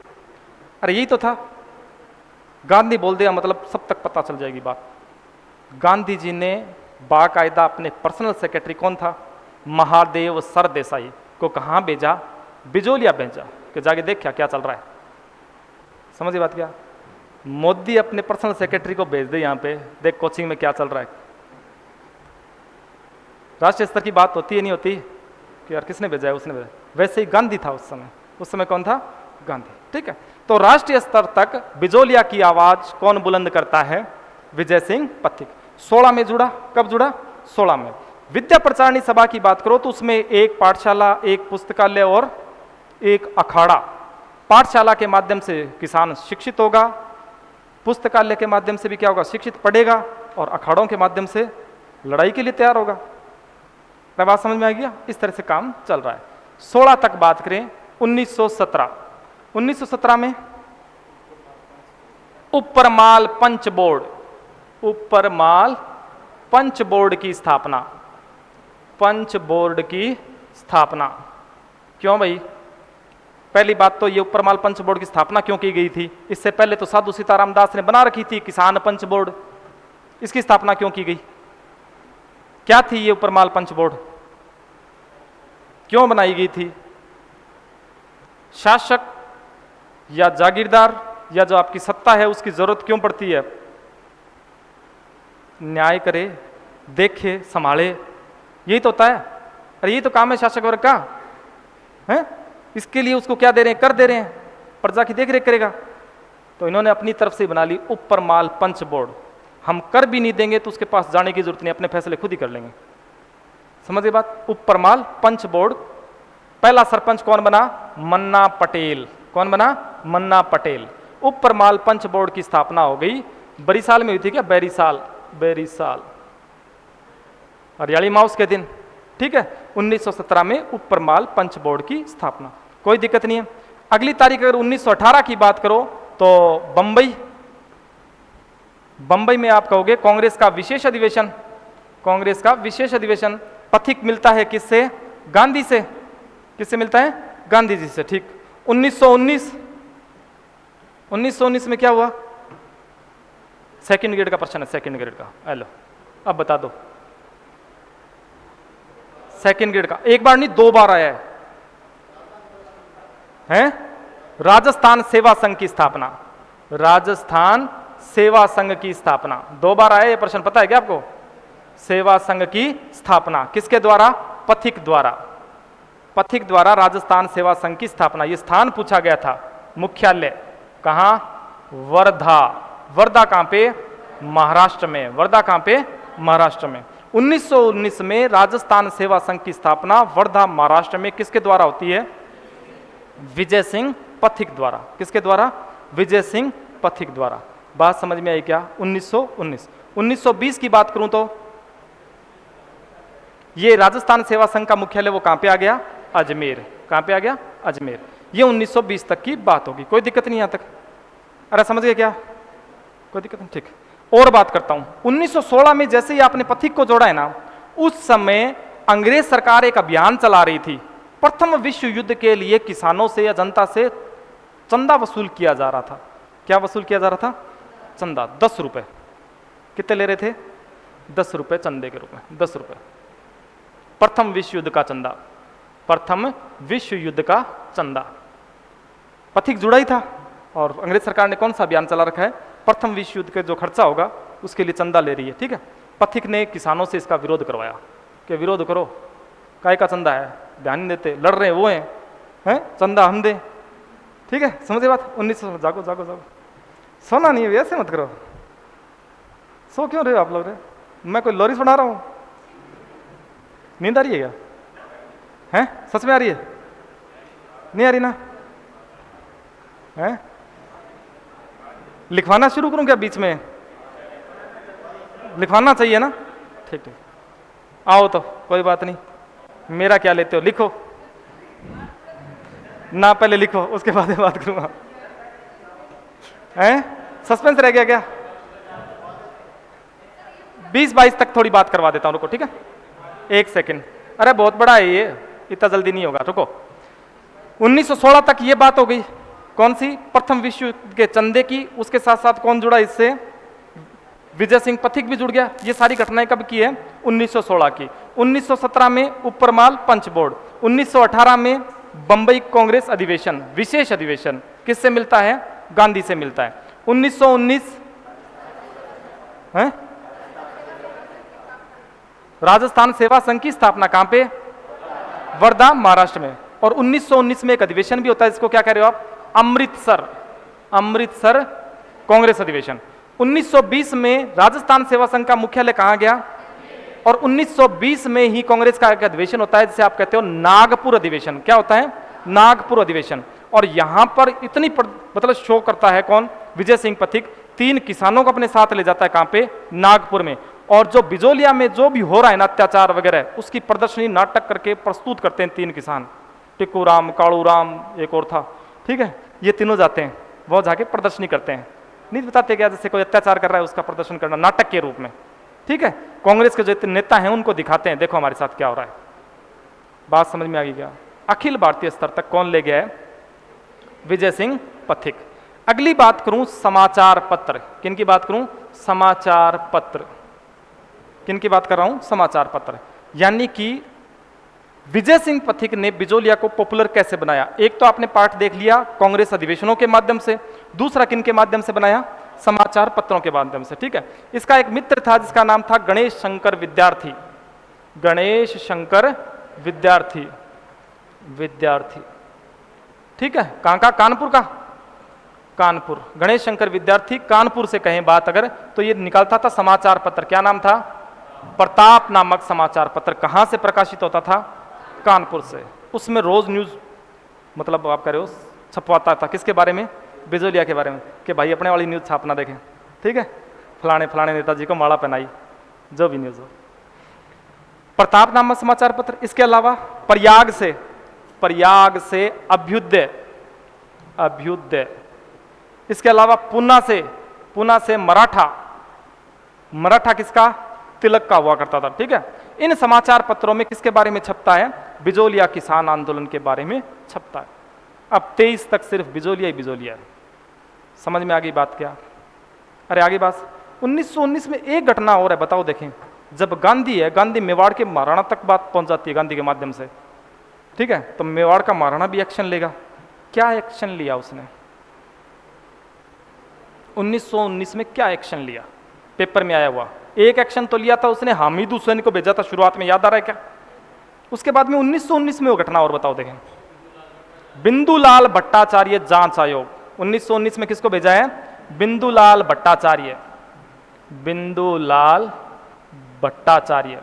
अरे यही तो था। गांधी बोल दिया मतलब सब तक पता चल जाएगी बात। गांधी जी ने बाकायदा अपने पर्सनल सेक्रेटरी, कौन था? महादेव सरदेसाई को कहाँ भेजा? बिजोलिया भेजा कि जाके देख क्या चल रहा है। समझिए बात? क्या मोदी अपने पर्सनल सेक्रेटरी को भेज दे यहाँ पे, देख कोचिंग में क्या चल रहा है। राष्ट्रीय स्तर की बात होती है, नहीं होती कि यार किसने भेजा है, उसने भेजा। वैसे ही गांधी था उस समय। उस समय कौन था? गांधी। ठीक है। तो राष्ट्रीय स्तर तक बिजोलिया की आवाज कौन बुलंद करता है? विजय सिंह पथिक। 16 में जुड़ा। कब जुड़ा? 16 में। विद्या प्रचारिणी सभा की बात करो तो उसमें एक पाठशाला, एक पुस्तकालय और एक अखाड़ा। पाठशाला के माध्यम से किसान शिक्षित होगा, पुस्तकालय के माध्यम से भी क्या होगा? शिक्षित पढ़ेगा, और अखाड़ों के माध्यम से लड़ाई के लिए तैयार होगा। बात समझ में आ गया? इस तरह से काम चल रहा है। 16 तक बात करें। 1917 में उपरमाल पंच बोर्ड, उपरमाल पंच बोर्ड की स्थापना, पंच बोर्ड की स्थापना। क्यों भाई? पहली बात तो ये ऊपरमाल पंच बोर्ड की स्थापना क्यों की गई थी? इससे पहले तो साधु सीताराम दास ने बना रखी थी किसान पंच बोर्ड, इसकी स्थापना क्यों की गई? क्या थी ये ऊपरमाल पंच बोर्ड, क्यों बनाई गई थी? शासक या जागीरदार या जो आपकी सत्ता है उसकी जरूरत क्यों पड़ती है? न्याय करे, देखे, संभाले, यही तो होता है। अरे यही तो काम है शासक वर्ग का है। इसके लिए उसको क्या दे रहे हैं? कर दे रहे हैं, प्रजा की देख रेख करेगा। तो इन्होंने अपनी तरफ से बना ली ऊपरमाल पंच बोर्ड। हम कर भी नहीं देंगे तो उसके पास जाने की जरूरत नहीं, अपने फैसले खुद ही कर लेंगे। समझिए बात? ऊपरमाल पंच बोर्ड। पहला सरपंच कौन बना? मन्ना पटेल। कौन बना? मन्ना पटेल। ऊपरमाल पंच बोर्ड की स्थापना हो गई। बरिसाल में हुई थी क्या? बैरीसाल, बैरीसाल, हरियाली माउस के दिन, ठीक है। 1917 में ऊपरमाल पंच बोर्ड की स्थापना, कोई दिक्कत नहीं है। अगली तारीख अगर 1918 की बात करो तो बंबई, बंबई में आप कहोगे कांग्रेस का विशेष अधिवेशन। कांग्रेस का विशेष अधिवेशन पथिक मिलता है किससे? गांधी से। किससे मिलता है? गांधी जी से, ठीक। 1919 में क्या हुआ? सेकंड ग्रेड का प्रश्न है, सेकंड ग्रेड का। हेलो, अब बता दो। सेकंड ग्रेड का एक बार नहीं 2 बार आया है? राजस्थान सेवा संघ की स्थापना। राजस्थान सेवा संघ की स्थापना 2 बार आया ये प्रश्न, पता है क्या आपको? सेवा संघ की स्थापना किसके द्वारा? पथिक द्वारा। पथिक द्वारा राजस्थान सेवा संघ की स्थापना। ये स्थान पूछा गया था। मुख्यालय कहां? वर्धा। वर्धा कहां पे? महाराष्ट्र में। वर्धा कहां पे? महाराष्ट्र में। 1919 में राजस्थान सेवा संघ की स्थापना वर्धा महाराष्ट्र में किसके द्वारा होती है? विजय सिंह पथिक द्वारा। किसके द्वारा? विजय सिंह पथिक द्वारा। बात समझ में आई क्या? 1919। 1920 की बात करूं तो ये राजस्थान सेवा संघ का मुख्यालय वो कहां पे आ गया? अजमेर। कहां पे आ गया? अजमेर। ये 1920 तक की बात होगी, कोई दिक्कत नहीं यहां तक। अरे समझ गए क्या? कोई दिक्कत नहीं, ठीक। और बात करता हूं 1916 में जैसे ही आपने पथिक को जोड़ा है ना, उस समय अंग्रेज सरकार एक अभियान चला रही थी। प्रथम विश्व युद्ध के लिए किसानों से या जनता से चंदा वसूल किया जा रहा था। क्या वसूल किया जा रहा था? चंदा, 10 रुपए। कितने ले रहे थे? 10 रुपए चंदे के रूप में, 10 रुपए। प्रथम विश्व युद्ध का चंदा, प्रथम विश्व युद्ध का चंदा। पथिक जुड़ा ही था और अंग्रेज सरकार ने कौन सा अभियान चला रखा है? प्रथम विश्व युद्ध का जो खर्चा होगा उसके लिए चंदा ले रही है, ठीक है। पथिक ने किसानों से इसका विरोध करवाया कि विरोध करो, काय का चंदा है, ध्यान नहीं देते, लड़ रहे वो हैं, चंदा हम दें, ठीक है। समझे बात? 1900 जागो जागो जागो, सोना नहीं है, ऐसे मत करो। सो क्यों रहे हो आप लोग? मैं कोई लोरी सुना रहा हूं? नींद आ रही है क्या? हैं? सच में आ रही है? नहीं आ रही ना? हैं? लिखवाना शुरू करूं क्या बीच में? लिखवाना चाहिए ना? ठीक ठीक, आओ तो कोई बात नहीं, मेरा क्या लेते हो, लिखो ना, पहले लिखो उसके बाद बात करूंगा। हैं? सस्पेंस रह गया क्या? 20-22 तक थोड़ी बात करवा देता हूं, रुको, ठीक है, 1 सेकंड। अरे बहुत बड़ा है ये, इतना जल्दी नहीं होगा, रुको। 1916 तक ये बात हो गई, कौन सी? प्रथम विश्व युद्ध के चंदे की। उसके साथ साथ कौन जुड़ा इससे? विजय सिंह पथिक भी जुड़ गया। ये सारी घटनाएं कब की है? 1916 की। 1917 में ऊपरमाल पंच बोर्ड। 1918 में बंबई कांग्रेस अधिवेशन, विशेष अधिवेशन किससे मिलता है? गांधी से मिलता है। 1919 राजस्थान सेवा संघ की स्थापना कहां पे? वर्धा महाराष्ट्र में। और 1919 में एक अधिवेशन भी होता है, इसको क्या कह रहे हो आप? अमृतसर, अमृतसर कांग्रेस अधिवेशन। 1920 में राजस्थान सेवा संघ का मुख्यालय कहां गया? और 1920 में ही कांग्रेस का एक अधिवेशन होता है जिसे आप कहते हो नागपुर अधिवेशन। क्या होता है? नागपुर अधिवेशन। और यहां पर इतनी मतलब शो करता है कौन? विजय सिंह पथिक। 3 किसानों को अपने साथ ले जाता है, कहां पे? नागपुर में। और जो बिजोलिया में जो भी हो रहा है ना अत्याचार वगैरह, उसकी प्रदर्शनी नाटक करके प्रस्तुत करते हैं 3 किसान, टिक्कू राम, कालू राम, एक और था, ठीक है। ये तीनों जाते हैं, वो जाके प्रदर्शनी करते हैं। नहीं बताते क्या जैसे कोई अत्याचार कर रहा है उसका प्रदर्शन करना नाटक के रूप में, ठीक है। कांग्रेस के जो नेता हैं उनको दिखाते हैं, देखो हमारे साथ क्या हो रहा है। बात समझ में आ गई क्या? अखिल भारतीय स्तर तक कौन ले गया है? विजय सिंह पथिक। अगली बात करूं समाचार पत्र, किन की बात करूं? समाचार पत्र। किन की बात कर रहा हूं? समाचार पत्र। यानी कि विजय सिंह पथिक ने बिजोलिया को पॉपुलर कैसे बनाया? एक तो आपने पार्ट देख लिया कांग्रेस अधिवेशनों के माध्यम से, दूसरा किन के माध्यम से बनाया? समाचार पत्रों के माध्यम से। ठीक है, इसका एक मित्र था जिसका नाम था गणेश शंकर विद्यार्थी। गणेश शंकर विद्यार्थी, विद्यार्थी। ठीक है, कहां का? कानपुर का, कानपुर। गणेश शंकर विद्यार्थी कानपुर से कहें बात अगर, तो ये निकालता था समाचार पत्र। क्या नाम था? प्रताप नामक समाचार पत्र। कहां से प्रकाशित होता था? कानपुर से। उसमें रोज न्यूज, मतलब आप कह रहे हो, छपवाता था। किसके बारे में? बिजोलिया के बारे में, कि भाई अपने वाली न्यूज छापना देखें। ठीक है, फलाने फलाने नेताजी को माला पहनाई, जो भी न्यूज हो। प्रताप नामक समाचार पत्र। इसके अलावा प्रयाग से अभ्युदय, अभ्युदय। इसके अलावा पुना से मराठा, मराठा किसका? तिलक का हुआ करता था। ठीक है, इन समाचार पत्रों में किसके बारे में छपता है? बिजोलिया किसान आंदोलन के बारे में छपता है। अब 23 तक सिर्फ बिजोलिया ही बिजोलिया है। समझ में आ गई बात क्या? अरे आगे बात। 1919 में एक घटना और है, बताओ देखें। जब गांधी है, गांधी मेवाड़ के महाराणा तक बात पहुंच जाती है गांधी के माध्यम से। ठीक है, तो मेवाड़ का महाराणा भी एक्शन लेगा। क्या एक्शन लिया उसने? 1919 में क्या एक्शन लिया? पेपर में आया हुआ एक एक्शन तो लिया था उसने, हामिद हुसैन को भेजा था शुरुआत में, याद आ रहा है क्या? उसके बाद में 1919 में वो घटना और बताओ देखें। बिंदुलाल भट्टाचार्य जांच आयोग। 1919 में किसको भेजा है? बिंदुलाल भट्टाचार्य, बिंदुलाल भट्टाचार्य,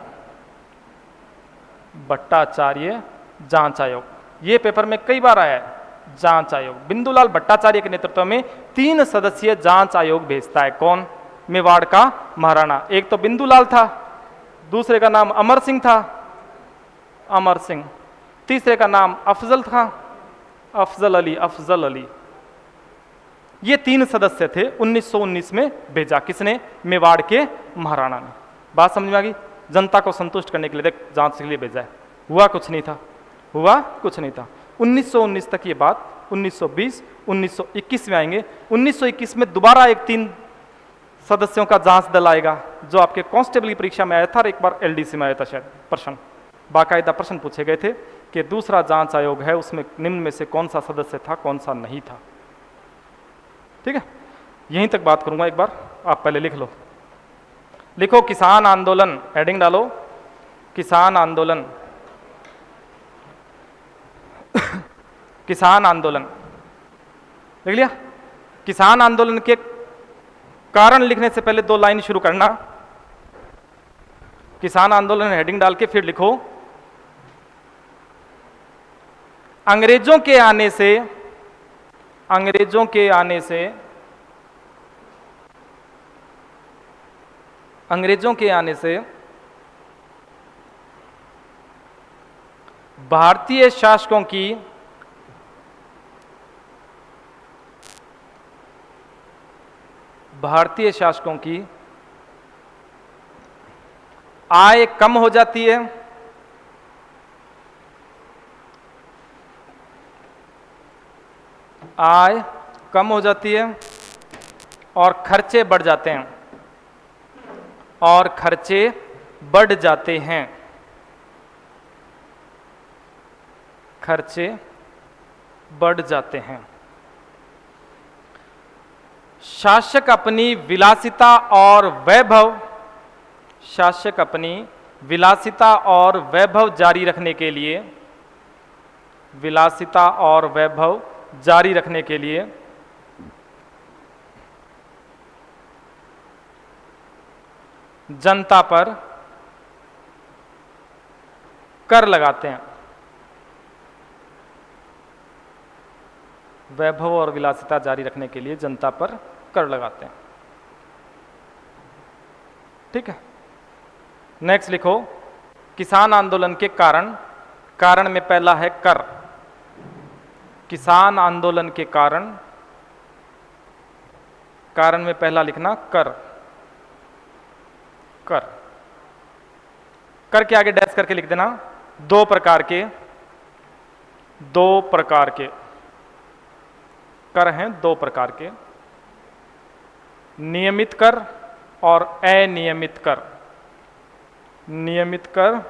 भट्टाचार्य जांच आयोग। ये पेपर में कई बार आया है। जांच आयोग, बिंदुलाल भट्टाचार्य के नेतृत्व में 3 सदस्यीय जांच आयोग भेजता है। कौन? मेवाड़ का महाराणा। एक तो बिंदुलाल था, दूसरे का नाम अमर सिंह था, अमर सिंह। तीसरे का नाम अफजल था, अफजल अली, अफजल अली। ये 3 सदस्य थे। 1919 में भेजा किसने? मेवाड़ के महाराणा ने। बात समझ में आ गई? जनता को संतुष्ट करने के लिए देख जांच के लिए भेजा है। हुआ कुछ नहीं था, हुआ कुछ नहीं था। 1919 तक ये बात। 1920, 1921 में आएंगे। 1921 में दोबारा एक 3 सदस्यों का जांच दल आएगा, जो आपके कांस्टेबल की परीक्षा में आया था और एक बार एलडीसी में आया था शायद। प्रश्न, बाकायदा प्रश्न पूछे गए थे कि दूसरा जांच आयोग है, उसमें निम्न में से कौन सा सदस्य था, कौन सा नहीं था। ठीक है, यहीं तक बात करूंगा। एक बार आप पहले लिख लो, लिखो किसान आंदोलन, हेडिंग डालो किसान आंदोलन। किसान आंदोलन लिख लिया? किसान आंदोलन के कारण लिखने से पहले 2 लाइन शुरू करना। किसान आंदोलन हेडिंग डाल के फिर लिखो अंग्रेजों के आने से, अंग्रेजों के आने से, अंग्रेजों के आने से भारतीय शासकों की आय कम हो जाती है, आय कम हो जाती है और खर्चे बढ़ जाते हैं, और खर्चे बढ़ जाते हैं, खर्चे बढ़ जाते हैं। शासक अपनी विलासिता और वैभव, शासक अपनी विलासिता और वैभव जारी रखने के लिए, विलासिता और वैभव जारी रखने के लिए जनता पर कर लगाते हैं। वैभव और विलासिता जारी रखने के लिए जनता पर कर लगाते हैं। ठीक है, नेक्स्ट लिखो किसान आंदोलन के कारण। कारण में पहला है कर। किसान आंदोलन के कारण, कारण में पहला लिखना कर। कर, कर के आगे डैश करके लिख देना दो प्रकार के कर हैं, दो प्रकार के, नियमित कर और अनियमित कर। नियमित कर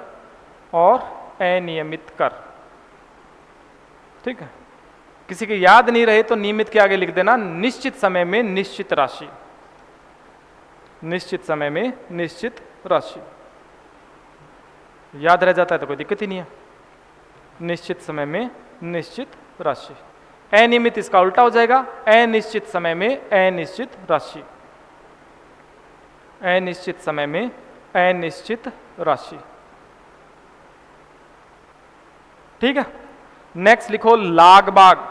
और अनियमित कर। ठीक है, किसी की याद नहीं रहे तो नियमित के आगे लिख देना निश्चित समय में निश्चित राशि। निश्चित समय में निश्चित राशि याद रह जाता है तो कोई दिक्कत ही नहीं है। निश्चित समय में निश्चित राशि। अनियमित इसका उल्टा हो जाएगा, अनिश्चित समय में अनिश्चित राशि। अनिश्चित समय में अनिश्चित राशि। ठीक है, नेक्स्ट लिखो लाग बाग।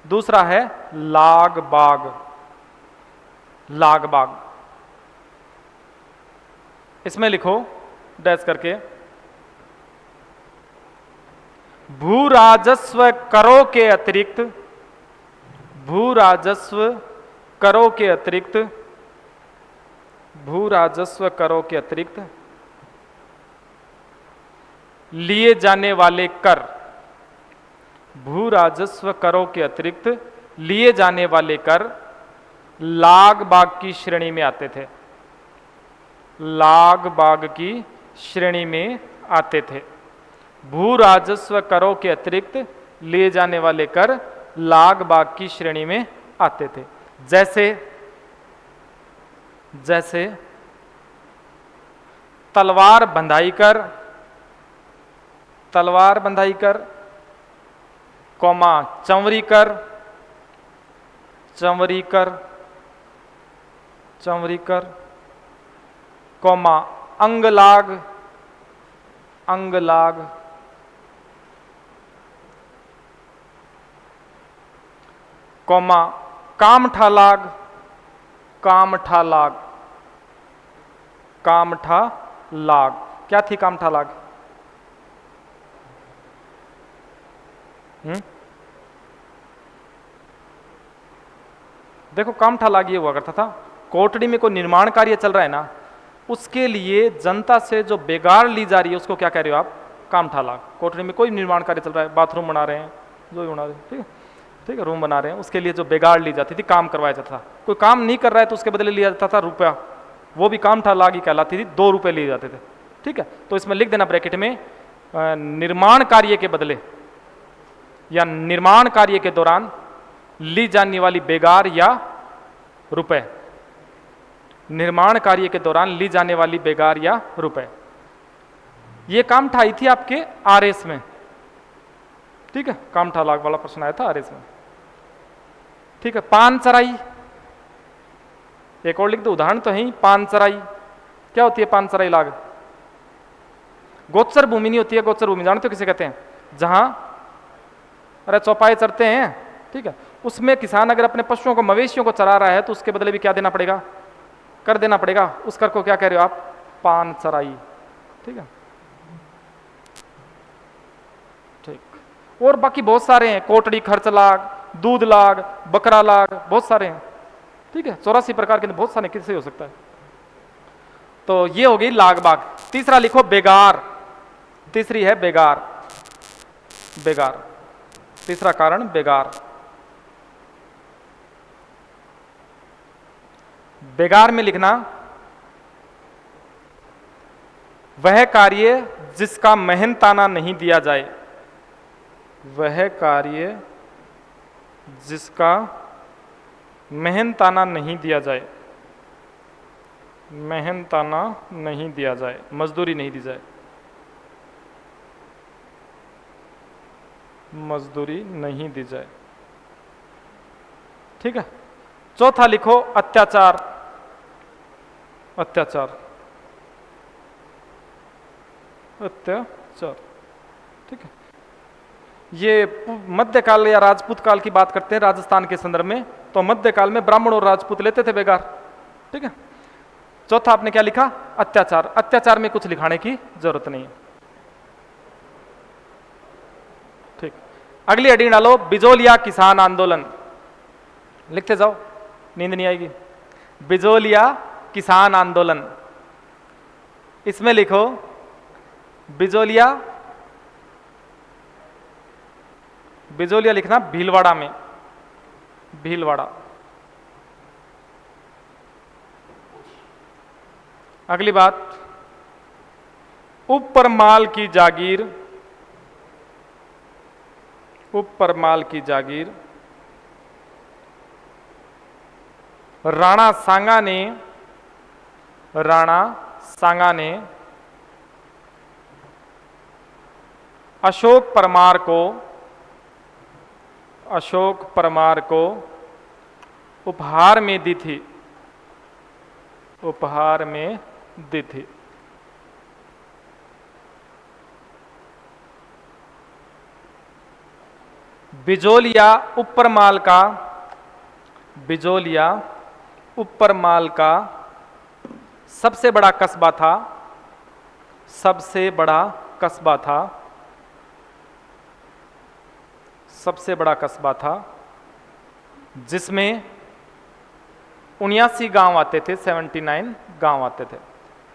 दूसरा है लाग बाग। लाग बाग, इसमें लिखो डैश करके, भू राजस्व करों के अतिरिक्त, भू राजस्व करों के अतिरिक्त, भू राजस्व करों के अतिरिक्त लिए जाने वाले कर, भू राजस्व करों के अतिरिक्त लिए जाने वाले कर लाग बाग की श्रेणी में आते थे। लाग बाग की श्रेणी में आते थे। भू राजस्व करों के अतिरिक्त लिए जाने वाले कर लाग बाग की श्रेणी में आते थे। जैसे तलवार बंधाई कर, तलवार बंधाई कर, कौमा चंवरी कर, चंवरी कर, चंवरी कर, कौमा अंगलाग, अंगलाग, कौमा कामठा लाग, कामठा लाग, कामठा लाग। क्या थी कामठा लाग? देखो कामठा लाग ये हुआ करता था, कोटड़ी में कोई निर्माण कार्य चल रहा है ना, उसके लिए जनता से जो बेगार ली जा रही है उसको क्या कह रहे हो आप? कामठा लाग। कोटड़ी में कोई निर्माण कार्य चल रहा है, बाथरूम बना रहे हैं, जो भी बना रहे हैं, ठीक है, ठीक है, रूम बना रहे हैं, उसके लिए जो बेगार ली जाती थी, काम करवाया जाता था। कोई काम नहीं कर रहा है तो उसके बदले लिया जाता था रुपया, वो भी कामठा लाग ही कहलाती थी, 2 रुपये लिए जाते थे। ठीक है, तो इसमें लिख देना ब्रैकेट में निर्माण कार्य के बदले या निर्माण कार्य के दौरान ली जाने वाली बेगार या रुपए। निर्माण कार्य के दौरान ली जाने वाली बेगार या रुपए। ये कामठा आई थी आपके आरएस में। ठीक है, कामठा लाग वाला प्रश्न आया था आरएस में। ठीक है, पान चराई, एक और लिख दो, उदाहरण तो है ही। पान चराई क्या होती है? पान चराई लाग गोचर भूमि नहीं होती है। गोचर भूमि जानते हो किसे कहते हैं? जहां अरे चौपाए चरते हैं, ठीक है, उसमें किसान अगर अपने पशुओं को, मवेशियों को चरा रहा है तो उसके बदले भी क्या देना पड़ेगा? कर देना पड़ेगा। उस कर को क्या कह रहे हो आप? पान चराई। ठीक है, ठीक। और बाकी बहुत सारे हैं, कोटड़ी खर्च लाग, दूध लाग, बकरा लाग, बहुत सारे हैं। ठीक है, 84 प्रकार के बहुत सारे किससे हो सकता है। तो ये हो गई लाग बाग। तीसरा लिखो बेगार। तीसरी है बेगार। बेगार, तीसरा कारण बेगार। बेगार में लिखना वह कार्य जिसका मेहनताना नहीं दिया जाए। वह कार्य जिसका मेहनताना नहीं दिया जाए। मेहनताना नहीं दिया जाए, मजदूरी नहीं दी जाए, मजदूरी नहीं दी जाए। ठीक है, चौथा लिखो अत्याचार। अत्याचार, अत्याचार। ठीक है, ये मध्यकाल या राजपूत काल की बात करते हैं राजस्थान के संदर्भ में। तो मध्यकाल में ब्राह्मण और राजपूत लेते थे बेगार। ठीक है, चौथा आपने क्या लिखा? अत्याचार। अत्याचार में कुछ लिखाने की जरूरत नहीं है। ठीक, अगली हेडिंग डालो बिजोलिया किसान आंदोलन। लिखते जाओ, नींद नहीं आएगी। बिजोलिया किसान आंदोलन, इसमें लिखो बिजोलिया बिजोलिया लिखना भीलवाड़ा में, भीलवाड़ा। अगली बात, उपरमाल की जागीर, उपरमाल की जागीर राणा सांगा ने, राणा सांगा ने अशोक परमार को, अशोक परमार को उपहार में दी थी, उपहार में दी थी। बिजोलिया उपरमाल का, बिजोलिया उपरमाल का सबसे बड़ा कस्बा था, सबसे बड़ा कस्बा था, सबसे बड़ा कस्बा था, जिसमें 79 गांव आते थे, 79 गांव आते थे,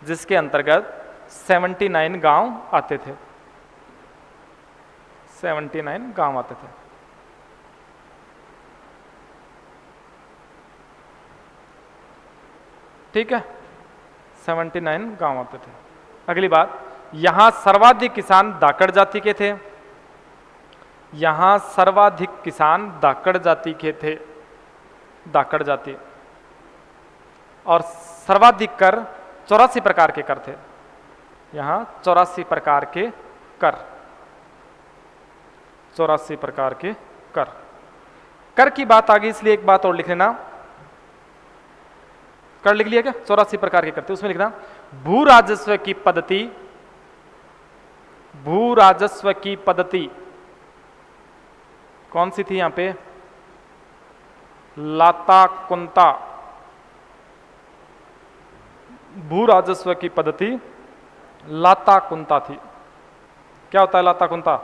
जिसके अंतर्गत 79 गांव आते थे, 79 गांव आते थे। ठीक है, 79 गांव आते थे। अगली बात, यहां सर्वाधिक किसान धाकड़ जाति के थे, यहां सर्वाधिक किसान धाकड़ जाति के थे, धाकड़ जाति, और सर्वाधिक कर 84 प्रकार के कर थे, यहां 84 प्रकार के कर, 84 प्रकार के कर। कर की बात आ गई इसलिए एक बात और लिख लेना, कर लिख लिया क्या, 84 प्रकार के करते, उसमें लिखना भू राजस्व की पद्धति, भू राजस्व की पद्धति कौन सी थी यहां पे, लाता कुंता, भू राजस्व की पद्धति लाता कुंता थी। क्या होता है लाता कुंता,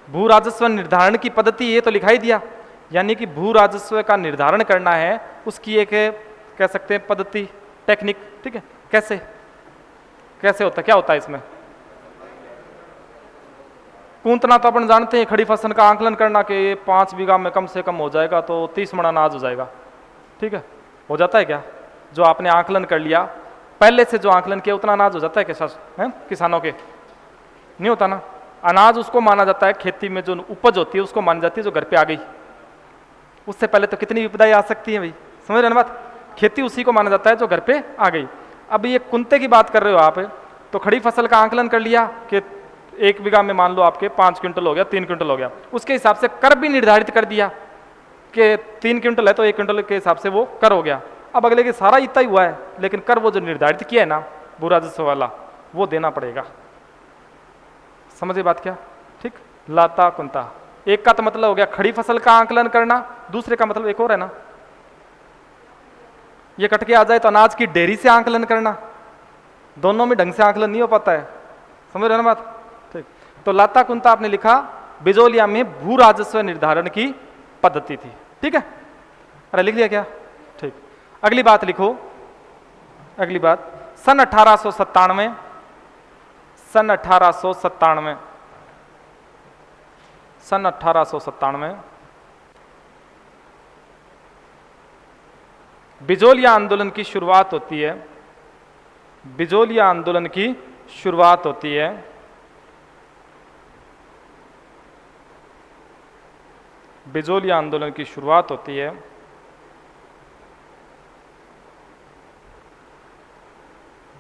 भू राजस्व निर्धारण की पद्धति, ये तो लिखा ही दिया, यानी कि भू राजस्व का निर्धारण करना है, उसकी एक कह सकते हैं पद्धति, टेक्निक। ठीक है, कैसे कैसे होता है, क्या होता है इसमें, कूंतना तो अपन जानते हैं, खड़ी फसल का आंकलन करना कि ये 5 बीघा में कम से कम हो जाएगा तो 30 मण अनाज हो जाएगा। ठीक है, हो जाता है क्या, जो आपने आंकलन कर लिया पहले से, जो आंकलन किया उतना अनाज हो जाता है क्या है किसानों के, नहीं होता ना। अनाज उसको माना जाता है, खेती में जो उपज होती है उसको मानी जाती है जो घर पे आ गई, उससे पहले तो कितनी विपदाएं आ सकती है भाई, समझ रहे ना बात, खेती उसी को माना जाता है जो घर पे आ गई। अब ये कुंते की बात कर रहे हो आप, तो खड़ी फसल का आंकलन कर लिया कि 1 बीघा में मान लो आपके 5 क्विंटल हो गया, 3 क्विंटल हो गया, उसके हिसाब से कर भी निर्धारित कर दिया कि 3 क्विंटल है तो 1 क्विंटल के हिसाब से वो कर हो गया। अब अगले के सारा इतना ही हुआ है, लेकिन कर वो जो निर्धारित किया है ना भू राजस्व वाला, वो देना पड़ेगा। समझे बात क्या, ठीक। लाता कुंता, एक का तो मतलब हो गया खड़ी फसल का आंकलन करना, दूसरे का मतलब एक और है ना, ये कट के आ जाए तो अनाज की डेयरी से आंकलन करना, दोनों में ढंग से आंकलन नहीं हो पाता है, समझ रहे ना बात, ठीक। तो लाता कुंता आपने लिखा, बिजोलिया में भू राजस्व निर्धारण की पद्धति थी। ठीक है, अरे लिख लिया क्या, ठीक। अगली बात लिखो, अगली बात, सन 1897, सन 1897, सन 1897 बिजोलिया आंदोलन की शुरुआत होती है, बिजोलिया आंदोलन की शुरुआत होती है। बिजोलिया आंदोलन की शुरुआत होती है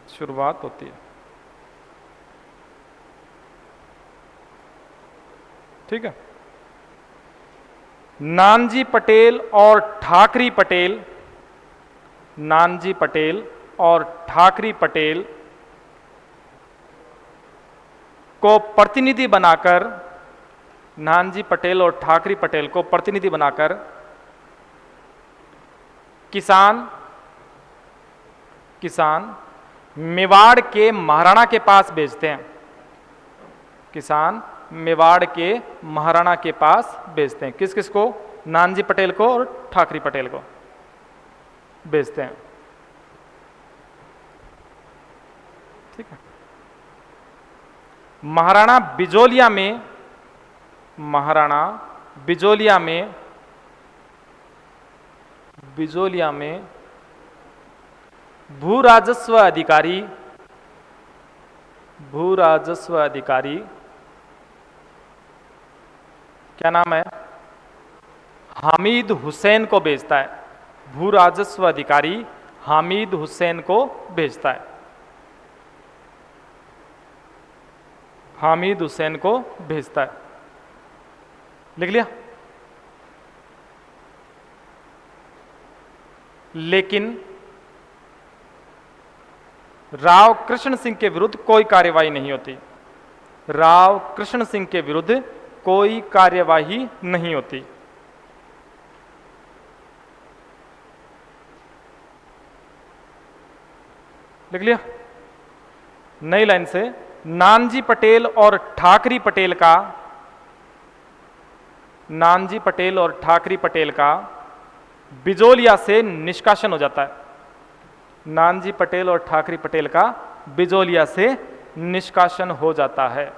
शुरुआत होती है, ठीक है। नानजी पटेल और ठाकरी पटेल, नानजी पटेल और ठाकरी पटेल को प्रतिनिधि बनाकर, नानजी पटेल और ठाकरी पटेल को प्रतिनिधि बनाकर किसान मेवाड़ के महाराणा के पास भेजते हैं, किसान मेवाड़ के महाराणा के पास भेजते हैं। किस किस को, नानजी पटेल को और ठाकरी पटेल को भेजते हैं, ठीक है। महाराणा बिजोलिया में, महाराणा बिजोलिया में, बिजोलिया में भू राजस्व अधिकारी, भू राजस्व अधिकारी क्या नाम है, हामिद हुसैन को भेजता है। भू राजस्व अधिकारी हामिद हुसैन को भेजता है, हामिद हुसैन को भेजता है। लिख लिया। लेकिन राव कृष्ण सिंह के विरुद्ध कोई कार्यवाही नहीं होती, राव कृष्ण सिंह के विरुद्ध कोई कार्यवाही नहीं होती। लिख लिया। नई लाइन से, नानजी पटेल और ठाकरी पटेल का, नानजी पटेल और ठाकरी पटेल का बिजोलिया से निष्कासन हो जाता है। नानजी पटेल और ठाकरी पटेल का बिजोलिया से निष्कासन हो जाता है,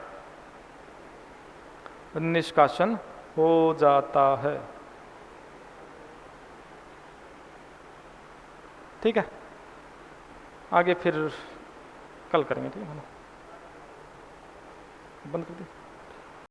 निष्कासन हो जाता है। ठीक है, आगे फिर कल करेंगे। ठीक है, बंद कर दी।